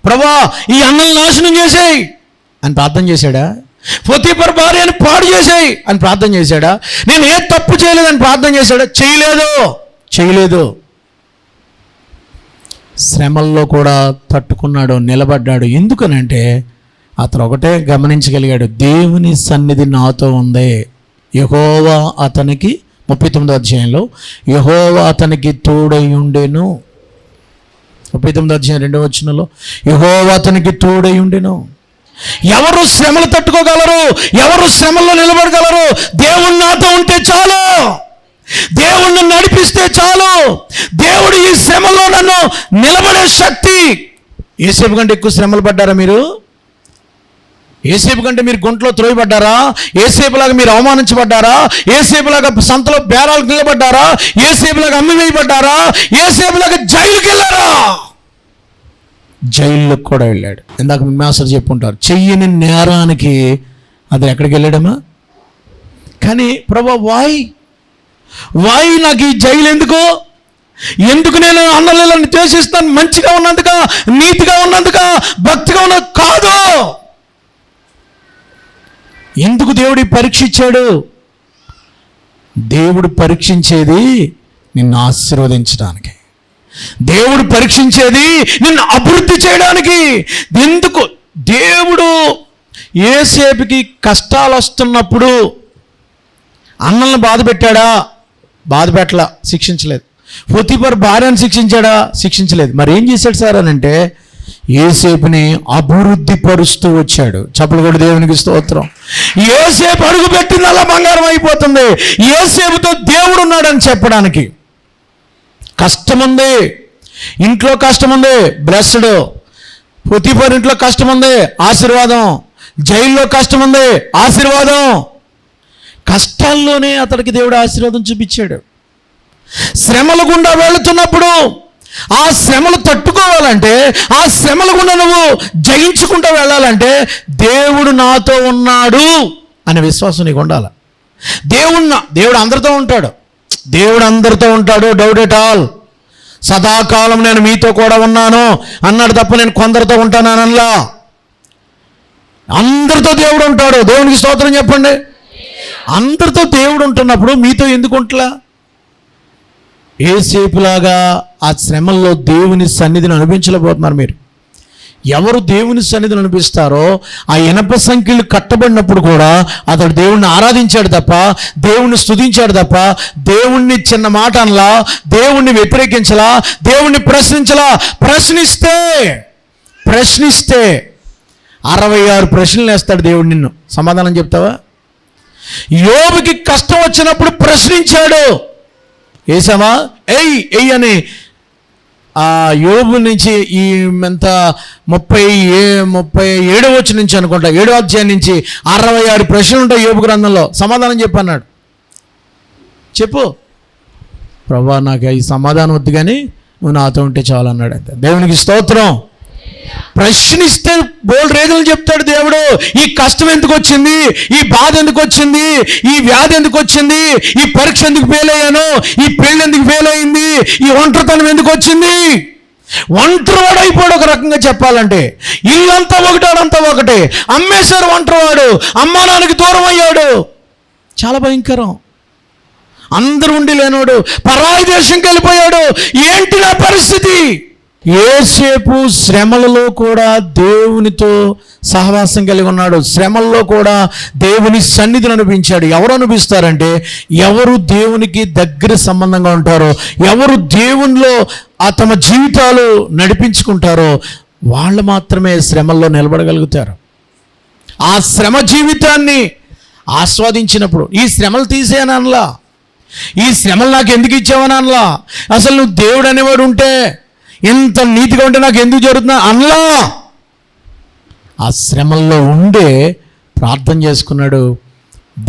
Speaker 1: ప్రభా ఈ అన్నల్ని నాశనం చేసేయి అని ప్రార్థన చేశాడా? పోతీఫర్ భార్యని పాడు చేసేయి అని ప్రార్థన చేశాడా? నేను ఏ తప్పు చేయలేదని ప్రార్థన చేశాడా? చేయలేదు. శ్రమల్లో కూడా తట్టుకున్నాడు, నిలబడ్డాడు. ఎందుకనంటే అతను ఒకటే గమనించగలిగాడు, దేవుని సన్నిధి నాతో ఉంది. యెహోవా అతనికి 39వ అధ్యాయంలో యెహోవా అతనికి తోడై ఉండెను. 39వ అధ్యాయం 2వ వచనంలో యెహోవా అతనికి తోడై ఉండెను. ఎవరు శ్రమలు తట్టుకోగలరు? ఎవరు శ్రమల్లో నిలబడగలరు? దేవుడు నాతో ఉంటే చాలు, దేవుణ్ణి నడిపిస్తే చాలు. దేవుడు ఈ శ్రమలో నన్ను నిలబడే శక్తి. యేసేపు కంటే ఎక్కువ శ్రమలు పడ్డారా మీరు? యేసేపు కంటే మీరు గుంటలో త్రోయబడ్డారా? యేసేపులాగా మీరు అవమానించబడ్డారా? యేసేపులాగా సంతలో బేరాలకు నిలబడ్డారా? యేసేపులాగా అమ్మివేయబడ్డారా? యేసేపులాగా జైలుకి వెళ్ళారా? జైల్లోకి కూడా వెళ్ళాడు. ఇందాక మీ మాస్టర్ చెప్పుంటారు, చెయ్యని నేరానికి అతను ఎక్కడికి వెళ్ళాడమ్మా? కానీ ప్రభా వాయ్ నాకు ఈ జైలు ఎందుకు నేను అన్నలను ద్వేషిస్తాను? మంచిగా ఉన్నందుక, నీతిగా ఉన్నందుక, భక్తిగా ఉన్నది కాదు. ఎందుకు దేవుడి పరీక్ష ఇచ్చాడు? దేవుడు పరీక్షించేది నిన్ను ఆశీర్వదించడానికి, దేవుడు పరీక్షించేది నిన్ను అభివృద్ధి చేయడానికి. ఎందుకు దేవుడు యోసేపుకి కష్టాలు వస్తున్నప్పుడు అన్నలను బాధ పెట్టాడా? బాధ పెట్టలా, శిక్షించలేదు. పోతీఫర్ భార్యను శిక్షించాడా? శిక్షించలేదు. మరి ఏం చేశాడు సార్ అని అంటే, యోసేపుని అభివృద్ధి పరుస్తూ వచ్చాడు. చప్పలు కూడా దేవునికి స్తోత్రం. యోసేపు అడుగు పెట్టింది అలా బంగారం అయిపోతుంది. యోసేపుతో దేవుడు ఉన్నాడని చెప్పడానికి. కష్టం ఉంది, ఇంట్లో కష్టం ఉంది, బ్లెస్డ్. పోతీఫర్ ఇంట్లో కష్టం ఉంది, ఆశీర్వాదం. జైల్లో కష్టం ఉంది, ఆశీర్వాదం. కష్టాల్లోనే అతడికి దేవుడు ఆశీర్వాదం చూపించాడు. శ్రమల గుండా వెళుతున్నప్పుడు ఆ శ్రమలు తట్టుకోవాలంటే, ఆ శ్రమల గుండా నువ్వు జయించుకుంటూ వెళ్ళాలంటే దేవుడు నాతో ఉన్నాడు అనే విశ్వాసం నీకు ఉండాలి. దేవుడు అందరితో ఉంటాడు. దేవుడు అందరితో ఉంటాడు, డౌట్ ఎట్ ఆల్. సదాకాలం నేను మీతో కూడా ఉన్నాను అన్నాడు తప్ప నేను కొందరితో ఉంటాననలా. అందరితో దేవుడు ఉంటాడు. దేవునికి స్తోత్రం చెప్పండి. అందరితో దేవుడు ఉంటున్నప్పుడు మీతో ఎందుకు ఉంటలా? యోసేపులాగా ఆ శ్రమల్లో దేవుని సన్నిధిని అనిపించలేకపోతున్నారు మీరు. ఎవరు దేవుని సన్నిధిని అనిపిస్తారో ఆ ఇనప సంఖ్యలు కట్టబడినప్పుడు కూడా అతడు దేవుణ్ణి ఆరాధించాడు తప్ప, దేవుణ్ణి స్తుతించాడు తప్ప, దేవుణ్ణి చిన్న మాట అనలా, దేవుణ్ణి వ్యతిరేకించలా, దేవుణ్ణి ప్రశ్నించలా. ప్రశ్నిస్తే 66 ప్రశ్నలు వేస్తాడు దేవుడు. నిన్ను సమాధానం చెప్తావా? యోబుకి కష్టం వచ్చినప్పుడు ప్రశ్నించాడు. ఏసామా ఎయ్ అని ఆ యోబు నుంచి ఈ ఎంత 37వ వచనం నుంచి అనుకుంటా, 7వ అధ్యాయం నుంచి 66 ప్రశ్నలు ఉంటాయి యోబు గ్రంథంలో. సమాధానం చెప్పన్నాడు. చెప్పు ప్రభా, నాకు ఈ సమాధానం వద్దు కానీ నువ్వు నాతో ఉంటే చాలు అన్నాడు. అంతే. దేవునికి స్తోత్రం. ప్రశ్నిస్తే బోల్డ్ రేగులు చెప్తాడు దేవుడు. ఈ కష్టం ఎందుకు వచ్చింది? ఈ బాధ ఎందుకు వచ్చింది? ఈ వ్యాధి ఎందుకు వచ్చింది? ఈ పరీక్ష ఎందుకు ఫెయిల్ అయ్యాను? ఈ పెళ్ళి ఎందుకు ఫెయిల్ అయింది? ఈ ఒంటరితనం ఎందుకు వచ్చింది? ఒంటరివాడు అయిపోయాడు. ఒక రకంగా చెప్పాలంటే ఇల్లంతా ఒకటాడంతా ఒకటే. అమ్మేశారు ఒంటరివాడు, అమ్మా నాన్నకి దూరం అయ్యాడు. చాలా భయంకరం. అందరూ ఉండి లేనోడు పరాయి దేశంకి వెళ్ళిపోయాడు. ఏంటి నా పరిస్థితి? యోసేపు శ్రమలలో కూడా దేవునితో సహవాసం కలిగి ఉన్నాడు. శ్రమల్లో కూడా దేవుని సన్నిధిని అనిపించాడు. ఎవరు అనిపిస్తారంటే, ఎవరు దేవునికి దగ్గర సంబంధంగా ఉంటారో, ఎవరు దేవునిలో తమ జీవితాలు నడిపించుకుంటారో వాళ్ళు మాత్రమే శ్రమల్లో నిలబడగలుగుతారు. ఆ శ్రమ జీవితాన్ని ఆస్వాదించినప్పుడు, ఈ శ్రమలు తీసేయనలా, ఈ శ్రమలు నాకు ఎందుకు ఇచ్చావని అనలా, అసలు నువ్వు దేవుడు అనేవాడు ఉంటే, ఎంత నీతిగా ఉంటే నాకు ఎందుకు జరుగుతున్నా అనలా. ఆ శ్రమల్లో ఉండే ప్రార్థన చేసుకున్నాడు,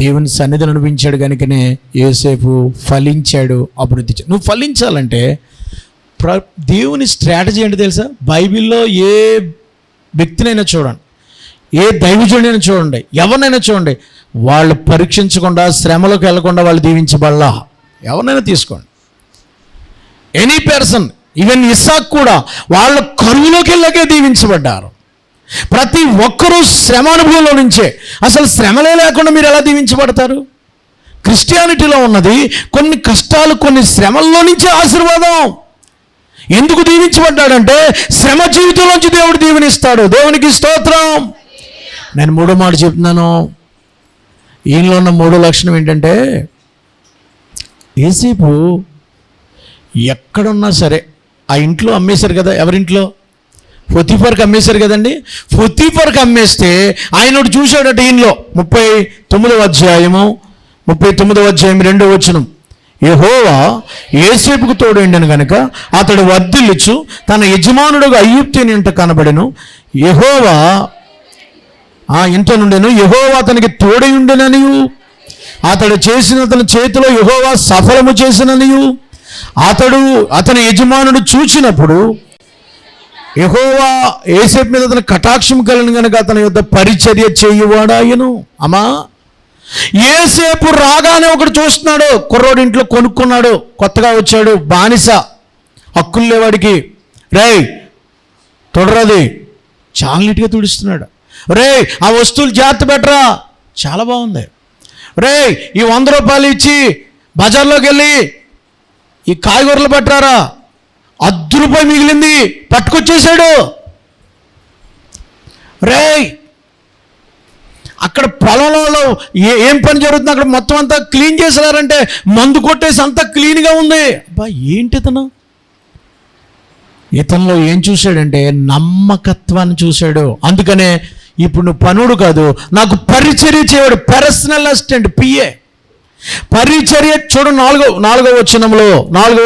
Speaker 1: దేవుని సన్నిధిని అనిపించాడు. కనుకనే యోసేపు ఫలించాడు, అభివృద్ధి. నువ్వు ఫలించాలంటే దేవుని స్ట్రాటజీ ఏంటి తెలుసా? బైబిల్లో ఏ వ్యక్తినైనా చూడండి, ఏ దైవజనుడైనా చూడండి, ఎవరినైనా చూడండి, వాళ్ళు పరీక్షించకుండా శ్రమలోకి వెళ్లకుండా వాళ్ళు దీవించబడలా. ఎవరినైనా తీసుకోండి, ఎనీ పర్సన్, ఈవెన్ ఇస్సాకు కూడా వాళ్ళ కరువులోకి వెళ్ళకే దీవించబడ్డారు. ప్రతి ఒక్కరూ శ్రమానుభవంలో నుంచే. అసలు శ్రమలే లేకుండా మీరు ఎలా దీవించబడతారు? క్రిస్టియానిటీలో ఉన్నది కొన్ని కష్టాలు, కొన్ని శ్రమల్లో నుంచే ఆశీర్వాదం. ఎందుకు దీవించబడ్డాడంటే శ్రమ జీవితంలోంచి దేవుడు దీవెనిస్తాడు. దేవునికి స్తోత్రం. నేను మూడో మాట చెప్తున్నాను. ఈయనలో ఉన్న మూడో లక్షణం ఏంటంటే, యోసేపు ఎక్కడున్నా సరే, ఆ ఇంట్లో అమ్మేశారు కదా, ఎవరింట్లో? పొతీఫర్కి అమ్మేశారు కదండి. పొతీఫర్కి అమ్మేస్తే ఆయన చూశాడట ఈయనలో. 39వ అధ్యాయం 2వ వచనం. యెహోవా యోసేపుకు తోడైండెను గనుక అతడు వర్ధిల్లుచు తన యజమానుడుగా ఐగుప్తీయుని ఇంట కనబడెను. యెహోవా ఇంట నుండెను. యెహోవా అతనికి తోడై ఉండెననియు, అతడు చేసిన అతని చేతిలో యెహోవా సఫలము చేసిననియు అతని యజమానుడు చూచినప్పుడు యెహోవా యోసేపు మీద అతని కటాక్షం కలిగిన కనుక అతని యొద్ద పరిచర్య చేయువాడాయను. అమ్మా, యోసేపు రాగానే ఒకడు చూస్తున్నాడు. కుర్రోడు ఇంట్లో కొనుక్కున్నాడు, కొత్తగా వచ్చాడు, బానిస, హక్కులు లేవాడికి. రేయ్ తొడరది, చాలా నీట్గా తుడుస్తున్నాడు. రేయ్ ఆ వస్తువులు జాగ్రత్త పెట్టరా, చాలా బాగుంది. రేయ్ ఈ 100 రూపాయలు ఇచ్చి బజార్లోకి వెళ్ళి ఈ కాయగూరలు పట్టారా, ₹10 మిగిలింది, పట్టుకొచ్చేసాడు. రేయ్ అక్కడ పొలంలో ఏం పని జరుగుతుంది, అక్కడ మొత్తం అంతా క్లీన్ చేసారంటే మందు కొట్టేసి అంతా క్లీన్గా ఉంది. అబ్బా ఏంటి ఇతనిలో ఏం చూశాడంటే నమ్మకత్వాన్ని చూశాడు. అందుకనే ఇప్పుడు నువ్వు పనుడు కాదు, నాకు పరిచర్య చేయడు, పర్సనల్ అసిస్టెంట్, పిఏ పరిచర్య. చూడు 4వ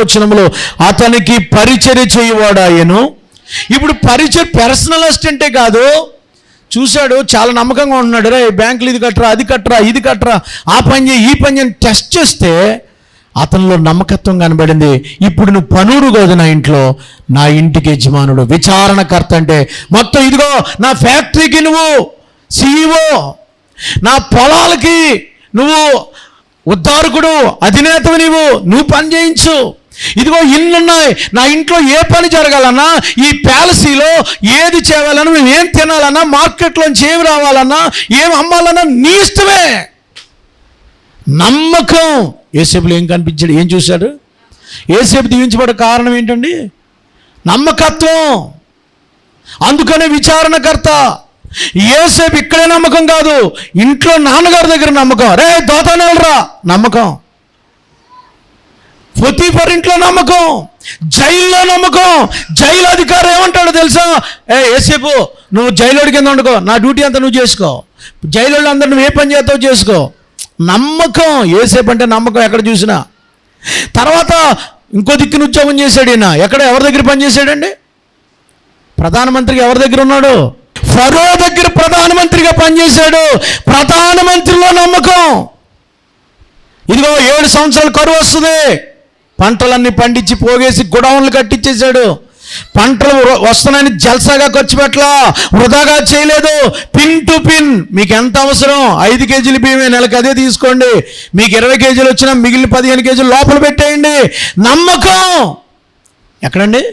Speaker 1: వచనంలో అతనికి పరిచర్య చేయవాడాయను. ఇప్పుడు పర్సనల్ అసిస్టెంటే కాదు, చూశాడు, చాలా నమ్మకంగా ఉంటున్నాడు. రే బ్యాంకులు ఇది కట్టరా, అది కట్టరా, ఇది కట్టరా, ఆ పని చేయి, ఈ పని చేయి టెస్ట్ చేస్తే అతనిలో నమ్మకత్వం కనబడింది. ఇప్పుడు నువ్వు పనుడు కాదు నా ఇంట్లో, నా ఇంటికి యజమానుడు, విచారణకర్త. అంటే మొత్తం ఇదిగో నా ఫ్యాక్టరీకి నువ్వు CEO, నా పొలాలకి నువ్వు ఉద్ధారకుడు, అధినేతవు, నువ్వు పని చేయించు. ఇదిగో ఇన్నున్నాయి, నా ఇంట్లో ఏ పని జరగాలన్నా, ఈ ప్యాలసీలో ఏది చేయాలన్నా, మేము ఏం తినాలన్నా, మార్కెట్లోంచి ఏమి రావాలన్నా, ఏం అమ్మాలన్నా నీ ఇష్టమే. నమ్మకం. యోసేపులో ఏం కనిపించాడు, ఏం చూశాడు? యోసేపు దీవించబడే కారణం ఏంటండి? నమ్మకత్వం. అందుకనే విచారణకర్త. యోసేపు ఇక్కడే నమ్మకం కాదు, ఇంట్లో నాన్నగారి దగ్గర నమ్మకం. రే దోతానెలరా, నమ్మకం. పొతీఫర్ ఇంట్లో నమ్మకం, జైల్లో నమ్మకం. జైలు అధికారి ఏమంటాడో తెలుసా? యోసేపు నువ్వు జైలుడి కింద వండుకో, నా డ్యూటీ అంతా నువ్వు చేసుకో, జైలు అందరు నువ్వు ఏ పని చేస్తావు చేసుకో. నమ్మకం. యోసేపు అంటే నమ్మకం ఎక్కడ చూసినా. తర్వాత ఇంకో దిక్కున ఉద్యోగం చేశాడు ఈయన. ఎవరి దగ్గర పని చేశాడండి? ప్రధానమంత్రికి ఎవరి దగ్గర ఉన్నాడు? ఫరో దగ్గర ప్రధానమంత్రిగా పనిచేశాడు. ప్రధానమంత్రిలో నమ్మకం. ఇదిగో 7 సంవత్సరాలు కరువు వస్తుంది, పంటలన్నీ పండించి పోగేసి గొడవన్లు కట్టించేశాడు. పంటలు వస్తున్నాయని జల్సాగా ఖర్చు పెట్టలా, వృధాగా చేయలేదు. Pin to pin. మీకు ఎంత అవసరం, 5 కేజీల బియ్యమే, నెలకు అదే తీసుకోండి. మీకు 20 కేజీలు వచ్చినా మిగిలిన 15 కేజీలు లోపల పెట్టేయండి. నమ్మకం. ఎక్కడండి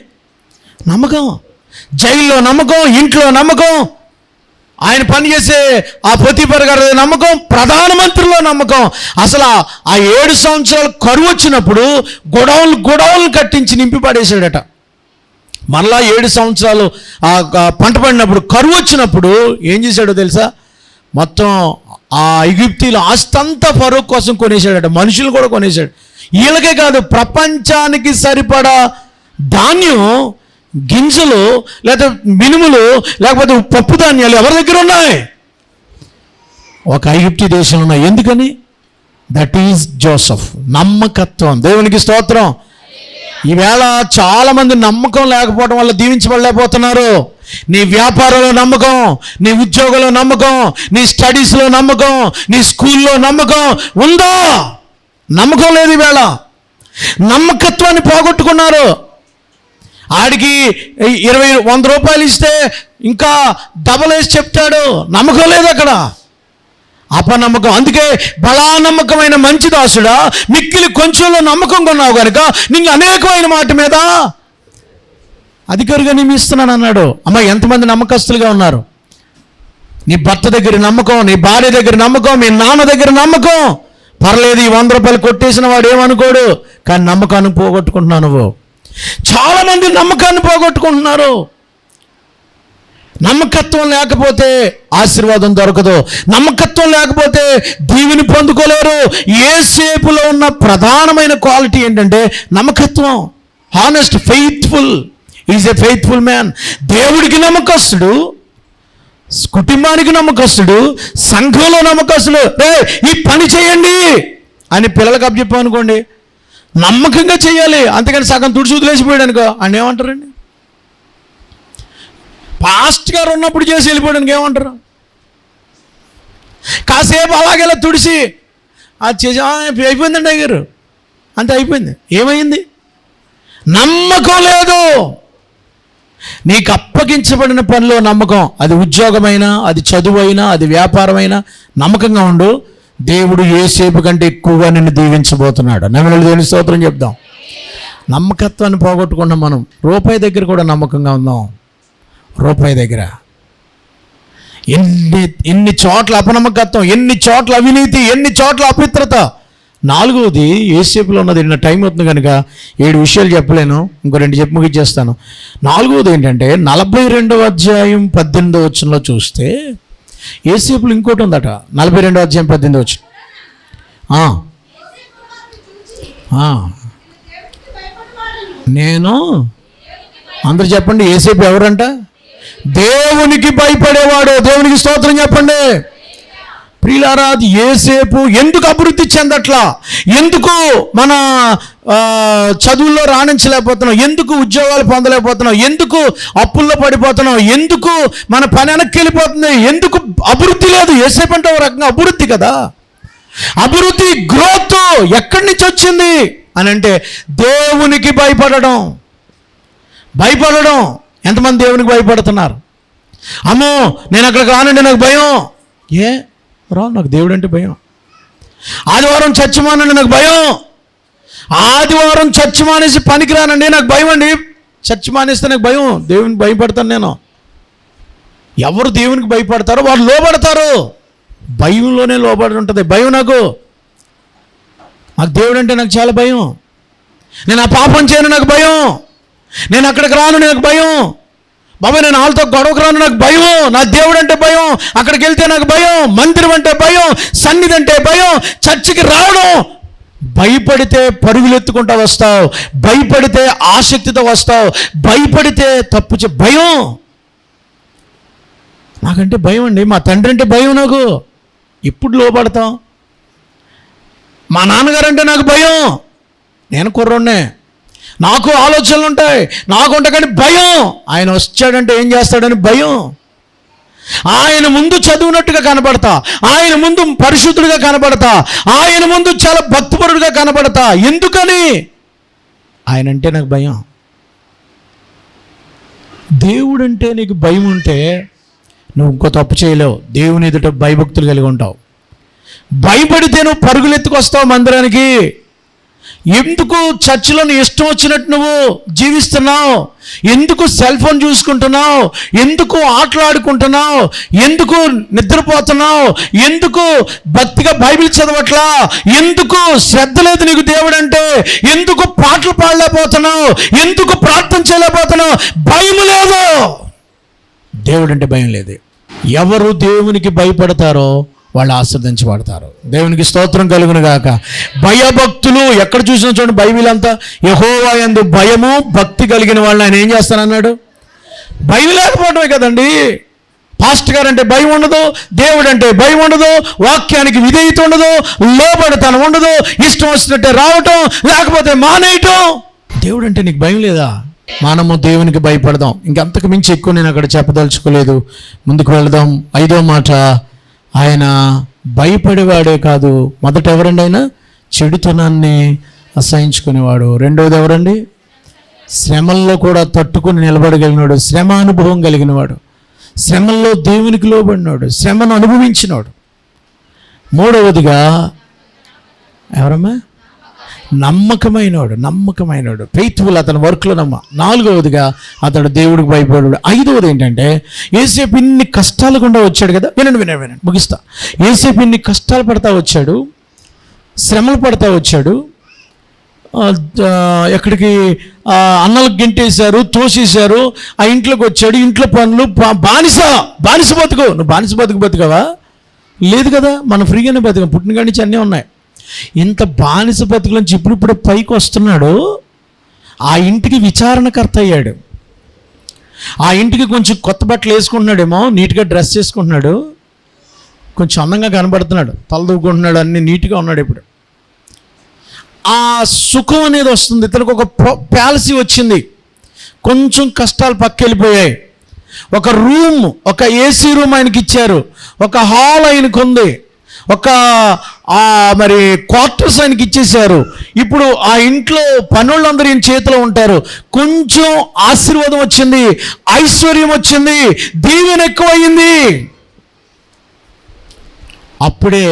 Speaker 1: నమ్మకం? జైల్లో నమ్మకం, ఇంట్లో నమ్మకం, ఆయన పనిచేసే ఆ పొతీఫర్ గారి నమ్మకం, ప్రధానమంత్రిలో నమ్మకం. అసలు ఆ 7 సంవత్సరాలు కరువు వచ్చినప్పుడు గొడవలు కట్టించి నింపి పడేశాడట. మరలా 7 సంవత్సరాలు పంట పడినప్పుడు కరువు వచ్చినప్పుడు ఏం చేశాడో తెలుసా? మొత్తం ఆ ఐగుప్తీయుల ఆస్తంతా ఫరో కోసం కొనేశాడట, మనుషులు కూడా కొనేశాడు. వీళ్ళకే కాదు, ప్రపంచానికి సరిపడా ధాన్యం, గింజలు, లేకపోతే మినుములు, లేకపోతే పప్పు ధాన్యాలు ఎవరి దగ్గర ఉన్నాయి? ఒక ఐగుప్తీ దేశంలో ఉన్నాయి. ఎందుకని? That is Joseph. నమ్మకత్వం. దేవునికి స్తోత్రం. ఈవేళ చాలామంది నమ్మకం లేకపోవడం వల్ల దీవించబడలేకపోతున్నారు. నీ వ్యాపారంలో నమ్మకం, నీ ఉద్యోగంలో నమ్మకం, నీ స్టడీస్లో నమ్మకం, నీ స్కూల్లో నమ్మకం ఉందా? నమ్మకం లేదు. ఈవేళ నమ్మకత్వాన్ని పోగొట్టుకున్నారు. ఆడికి 100 రూపాయలు ఇస్తే ఇంకా డబల్ వేసి చెప్తాడు. నమ్మకం లేదు అక్కడ, అపనమ్మకం. అందుకే బలా నమ్మకమైన మంచి దాసుడా, మిక్కిలి కొంచెంలో నమ్మకం కొన్నావు కనుక నిన్ను అనేకమైన మాట మీద అధికారిగా నియమిస్తున్నాను అన్నాడు. అమ్మ, ఎంతమంది నమ్మకస్తులుగా ఉన్నారు? నీ భర్త దగ్గర నమ్మకం, నీ భార్య దగ్గర నమ్మకం, మీ నాన్న దగ్గర నమ్మకం. పర్లేదు, ఈ 100 రూపాయలు కొట్టేసిన వాడు ఏమనుకోడు, కానీ నమ్మకాన్ని పోగొట్టుకుంటున్నావు నువ్వు. చాలామంది నమ్మకాన్ని పోగొట్టుకుంటున్నారు. నమ్మకత్వం లేకపోతే ఆశీర్వాదం దొరకదు, నమ్మకత్వం లేకపోతే దీవిని పొందుకోలేరు. యేసేపులో ఉన్న ప్రధానమైన క్వాలిటీ ఏంటంటే నమ్మకత్వం. Honest, faithful. Is a faithful man. దేవుడికి నమ్మకస్తుడు, కుటుంబానికి నమ్మకస్తుడు, సంఘంలో నమ్మకస్తుడు. ఈ పని చేయండి అని పిల్లలకు అప్పచెప్పాం అనుకోండి, నమ్మకంగా చేయాలి. అంతేకాని సగం తుడిచి వదిలేసిపోయాడు అనుకో, అని ఏమంటారండి? పాస్ట్ గారు ఉన్నప్పుడు చేసి వెళ్ళిపోవడానికి ఏమంటారు? కాసేపు అలాగేలా తుడిసి అది చేసి అయిపోయిందండి అయ్యారు, అంతే అయిపోయింది. ఏమైంది? నమ్మకం లేదు. నీకు అప్పగించబడిన పనిలో నమ్మకం, అది ఉద్యోగమైనా, అది చదువైనా, అది వ్యాపారమైనా నమ్మకంగా ఉండు. దేవుడు యేసేపు కంటే ఎక్కువగా నిన్ను దీవించబోతున్నాడు. నమ్మకం దేవుని స్తోత్రం చెప్దాం. నమ్మకత్వాన్ని పోగొట్టుకున్నాం మనం. రూపాయి దగ్గర కూడా నమ్మకంగా ఉందాం. రూపాయి దగ్గర ఎన్ని చోట్ల అపనమ్మకత్వం, ఎన్ని చోట్ల అవినీతి, ఎన్ని చోట్ల అపిత్రత. 4వది యేసేపులో ఉన్నది. నిన్న టైం అవుతుంది కనుక 7 విషయాలు చెప్పలేను, ఇంకో 2 చెప్పి ముగించేస్తాను. 4వది ఏంటంటే 42వ అధ్యాయం 18వ వచనంలో చూస్తే యేసేపులో ఇంకోటి ఉందట. 42వ అధ్యాయం 18వ వచనం. నేను, అందరూ చెప్పండి, యేసేపు ఎవరంట? దేవునికి భయపడేవాడు. దేవునికి స్తోత్రం చెప్పండి. ప్రియులారా, యేసేపు ఎందుకు అభివృద్ధి చెందట్లా? ఎందుకు మన చదువుల్లో రాణించలేకపోతున్నాం? ఎందుకు ఉద్యోగాలు పొందలేకపోతున్నాం? ఎందుకు అప్పుల్లో పడిపోతున్నాం? ఎందుకు మన పని వెనక్కి వెళ్ళిపోతుంది? ఎందుకు అభివృద్ధి లేదు? యేసేపు అంటే ఒక రకంగా అభివృద్ధి కదా. అభివృద్ధి, గ్రోత్ ఎక్కడి నుంచి వచ్చింది అని అంటే దేవునికి భయపడడం. ఎంతమంది దేవునికి భయపడుతున్నారు? అమ్మో, నేను అక్కడికి రానండి, నాకు భయం. నాకు దేవుడు అంటే భయం. ఆదివారం చర్చి మానండి, నాకు భయం. ఆదివారం చర్చి మానేసి పనికి రానండి, నాకు భయం అండి. చర్చి మానేస్తే నాకు భయం. దేవునికి భయపడతాను నేను. ఎవరు దేవునికి భయపడతారో వారు లోబడతారు. భయంలోనే లోబడి ఉంటుంది. భయం నాకు దేవుడు అంటే నాకు చాలా భయం. నేను ఆ పాపం చేయను, నాకు భయం. నేను అక్కడికి రాను, నాకు భయం. బాబాయ్, నేను వాళ్ళతో గొడవకు రాను, నాకు భయం. నా దేవుడు అంటే భయం. అక్కడికి వెళ్తే నాకు భయం. మందిరం అంటే భయం. సన్నిధి అంటే భయం. చర్చికి రావడం. భయపడితే పరుగులు ఎత్తుకుంటా వస్తావు. భయపడితే ఆసక్తితో వస్తావు. భయపడితే తప్పు భయం. నాకంటే భయం అండి. మా తండ్రి అంటే భయం నాకు. ఎప్పుడు లోపడతాం? మా నాన్నగారు అంటే నాకు భయం. నేను కుర్రోడ్నే, నాకు ఆలోచనలు ఉంటాయి, నాకు ఉంటాయి, కానీ భయం. ఆయన వచ్చాడంటే ఏం చేస్తాడని భయం. ఆయన ముందు చదువునట్టుగా కనబడతా, ఆయన ముందు పరిశుద్ధుడిగా కనబడతా, ఆయన ముందు చాలా భక్తిపరుడుగా కనబడతా. ఎందుకని? ఆయన అంటే నాకు భయం. దేవుడంటే నీకు భయం ఉంటే నువ్వు ఇంకో తప్పు చేయలేవు. దేవుని ఎదుట భయభక్తులు కలిగి ఉంటావు. భయపడితే నువ్వు పరుగులెత్తుకొస్తావు మందిరానికి. ఎందుకు చర్చిలో ఇష్టం వచ్చినట్టు నువ్వు జీవిస్తున్నావు? ఎందుకు సెల్ ఫోన్ చూసుకుంటున్నావు? ఎందుకు ఆటలాడుకుంటున్నావు? ఎందుకు నిద్రపోతున్నావు? ఎందుకు భక్తిగా బైబిల్ చదవట్లా? ఎందుకు శ్రద్ధ లేదు నీకు దేవుడు అంటే? ఎందుకు పాటలు పాడలేకపోతున్నావు? ఎందుకు ప్రార్థన చేయలేకపోతున్నావు? భయం లేదు. దేవుడు అంటే భయం లేదు. ఎవరు దేవునికి భయపడతారో వాళ్ళు ఆశీర్వదించబడతారు. దేవునికి స్తోత్రం కలుగును గాక. భయభక్తులు ఎక్కడ చూసినా చూడండి, బైబిల్ అంతా యెహోవా యందు భయము భక్తి కలిగిన వాళ్ళని ఆయన ఏం చేస్తానన్నాడు? భయం లేకపోవడమే కదండి. పాస్ట్ గారు అంటే భయం ఉండదు, దేవుడు అంటే భయం ఉండదు, వాక్యానికి విధేయత ఉండదు, లోబడతనం ఉండదు, ఇష్టం వచ్చినట్టే రావటం, లేకపోతే మానేయటం. దేవుడు అంటే నీకు భయం లేదా? మనము దేవునికి భయపడదాం. ఇంకంతకు మించి ఎక్కువ నేను అక్కడ చెప్పదలుచుకోలేదు. ముందుకు వెళదాం. 5వ మాట, ఆయన భయపడేవాడే కాదు. మొదట ఎవరండి? ఆయన చెడుతనాన్ని అసహించుకునేవాడు. రెండవది ఎవరండి? శ్రమల్లో కూడా తట్టుకుని నిలబడగలిగినాడు, శ్రమ అనుభవం కలిగినవాడు, శ్రమల్లో దేవునికి లోబడినాడు, శ్రమను అనుభవించినాడు. మూడవదిగా ఎవరమ్మా? నమ్మకమైనవాడు, ఫెయిత్ఫుల్, అతని వర్క్లో నమ్మ. నాలుగవదిగా అతడు దేవుడికి భయపడాడు. ఐదవది ఏంటంటే యేసేపు ఇన్ని కష్టాలు గుండా వచ్చాడు కదా. వినండి ముగిస్తా. యేసేపు ఇన్ని కష్టాలు పడతా వచ్చాడు, శ్రమలు పడతా వచ్చాడు. ఎక్కడికి అన్నలకు గెంటేశారు, తోసేశారు, ఆ ఇంట్లోకి వచ్చాడు, ఇంట్లో పనులు, బానిస బతుకు. నువ్వు బానిస బతుకవా? లేదు కదా, మనం ఫ్రీగానే బతుకం, పుట్టిన కాడి నుంచి అన్నీ ఉన్నాయి. ఇంత బానిస బతుకుల నుంచి ఇప్పుడు పైకి వస్తున్నాడు. ఆ ఇంటికి విచారణకర్త అయ్యాడు. ఆ ఇంటికి కొంచెం కొత్త బట్టలు వేసుకుంటున్నాడేమో, నీట్గా డ్రెస్ చేసుకుంటున్నాడు, కొంచెం అందంగా కనబడుతున్నాడు, తలదూకుంటున్నాడు, అన్నీ నీట్గా ఉన్నాడు. ఇప్పుడు ఆ సుఖం అనేది వస్తుంది. ఇతనికి ఒక ప్యాలసీ వచ్చింది, కొంచెం కష్టాలు పక్కెళ్ళిపోయాయి. ఒక రూమ్, ఒక ఏసీ రూమ్ ఆయనకి ఇచ్చారు, ఒక హాల్ ఆయనకు ఉంది, ఒక మరి క్వార్టర్స్ ఆయనకి ఇచ్చేశారు. ఇప్పుడు ఆ ఇంట్లో పనులందరూ ఈయన చేతిలో ఉంటారు. కొంచెం ఆశీర్వాదం వచ్చింది, ఐశ్వర్యం వచ్చింది, దీవెన ఎక్కువయింది. అప్పుడే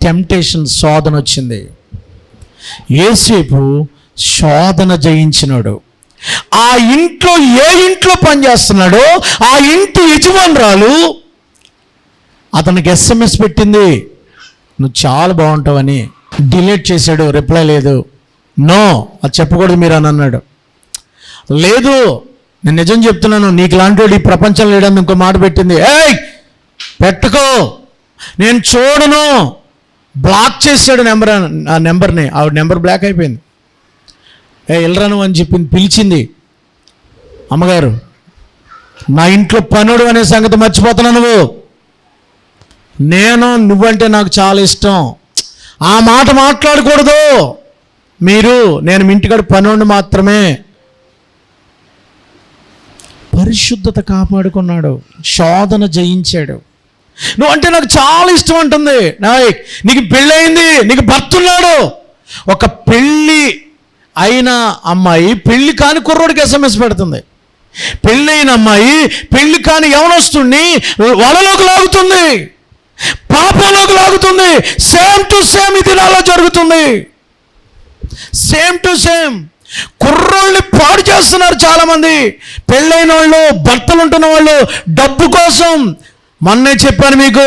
Speaker 1: టెంప్టేషన్, శోధన వచ్చింది. యేసేపు శోధన జయించినాడు. ఆ ఇంట్లో ఏ ఇంట్లో పనిచేస్తున్నాడో ఆ ఇంటి యజమానురాలు అతనికి SMS పెట్టింది, నువ్వు చాలా బాగుంటావని. డిలీట్ చేశాడు, రిప్లై లేదు. నో, అది చెప్పకూడదు మీరు అని అన్నాడు. లేదు, నేను నిజం చెప్తున్నాను, నీకు లాంటి వాడు ఈ ప్రపంచంలో లేడని ఇంకో మాట పెట్టింది. ఏయ్ పెట్టుకో, నేను చూడను. బ్లాక్ చేశాడు ఆ నెంబర్ని. ఆవిడ నెంబర్ బ్లాక్ అయిపోయింది. వెళ్ళరాను అని చెప్పింది, పిలిచింది. అమ్మగారు, నా ఇంట్లో పనుడు అనే సంగతి మర్చిపోతున్నావు నువ్వు. నువ్వంటే నాకు చాలా ఇష్టం, ఆ మాట మాట్లాడకూడదు. నేను మీ ఇంటికాడ పనుడు మాత్రమే. పరిశుద్ధత కాపాడుకున్నాడు, శోధన జయించాడు. నువ్వు అంటే నాకు చాలా ఇష్టం అంటుంది. నీకు పెళ్ళయింది, నీకు భర్త ఉన్నాడు. ఒక పెళ్ళి అయిన అమ్మాయి పెళ్ళి కాని కుర్రోడికి SMS పెడుతుంది. పెళ్ళైన అమ్మాయి పెళ్ళి కాని యవనస్తుడిని వలలోకి లాగుతుంది, పాపంలోకి లాగుతుంది. సేమ్ టు సేమ్ ఇది నాలో జరుగుతుంది. సేమ్ టు సేమ్ కుర్రోళ్ళని పాడు చేస్తున్నారు చాలామంది. పెళ్ళైన వాళ్ళు, భర్తలు ఉంటున్న వాళ్ళు డబ్బు కోసం. మొన్నే చెప్పాను మీకు,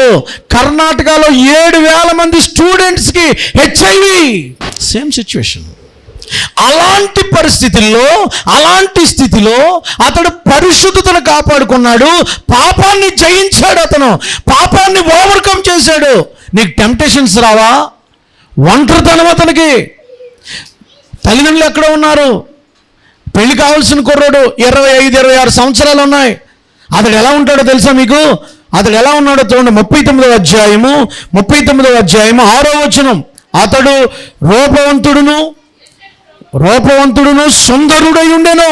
Speaker 1: కర్ణాటకలో 7,000 మంది స్టూడెంట్స్కి HIV. Same situation. అలాంటి పరిస్థితుల్లో, అలాంటి స్థితిలో అతడు పరిశుద్ధతను కాపాడుకున్నాడు, పాపాన్ని జయించాడు, అతను పాపాన్ని ఓవర్కమ్ చేశాడు. నీకు టెంప్టేషన్స్ రావా? ఒంటరితనం అతనికి. తల్లిదండ్రులు ఎక్కడ ఉన్నారు? పెళ్లి కావాల్సిన కుర్రోడు 25-26 సంవత్సరాలు ఉన్నాయి. అతడు ఎలా ఉంటాడో తెలుసా మీకు? అతడు ఎలా ఉన్నాడో చూడండి. 39వ అధ్యాయము 6వ వచనం. అతడు రూపవంతుడును సుందరుడై ఉండెను.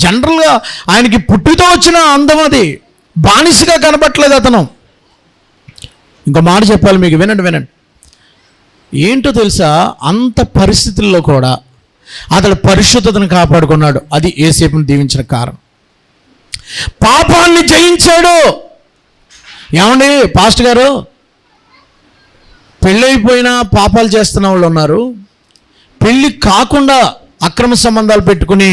Speaker 1: జనరల్గా ఆయనకి పుట్టుతో వచ్చిన అందం, అది బానిసగా కనబట్టలేదు అతను. ఇంకో మాట చెప్పాలి మీకు, వినండి. ఏంటో తెలుసా, అంత పరిస్థితుల్లో కూడా అతడు పరిశుద్ధతను కాపాడుకున్నాడు. అది యేసేపును దీవించిన కారణం. పాపాన్ని జయించాడు. ఏమండి పాస్టర్ గారు, పెళ్ళైపోయినా పాపాలు చేస్తున్న వాళ్ళు ఉన్నారు, పెళ్ళి కాకుండా అక్రమ సంబంధాలు పెట్టుకుని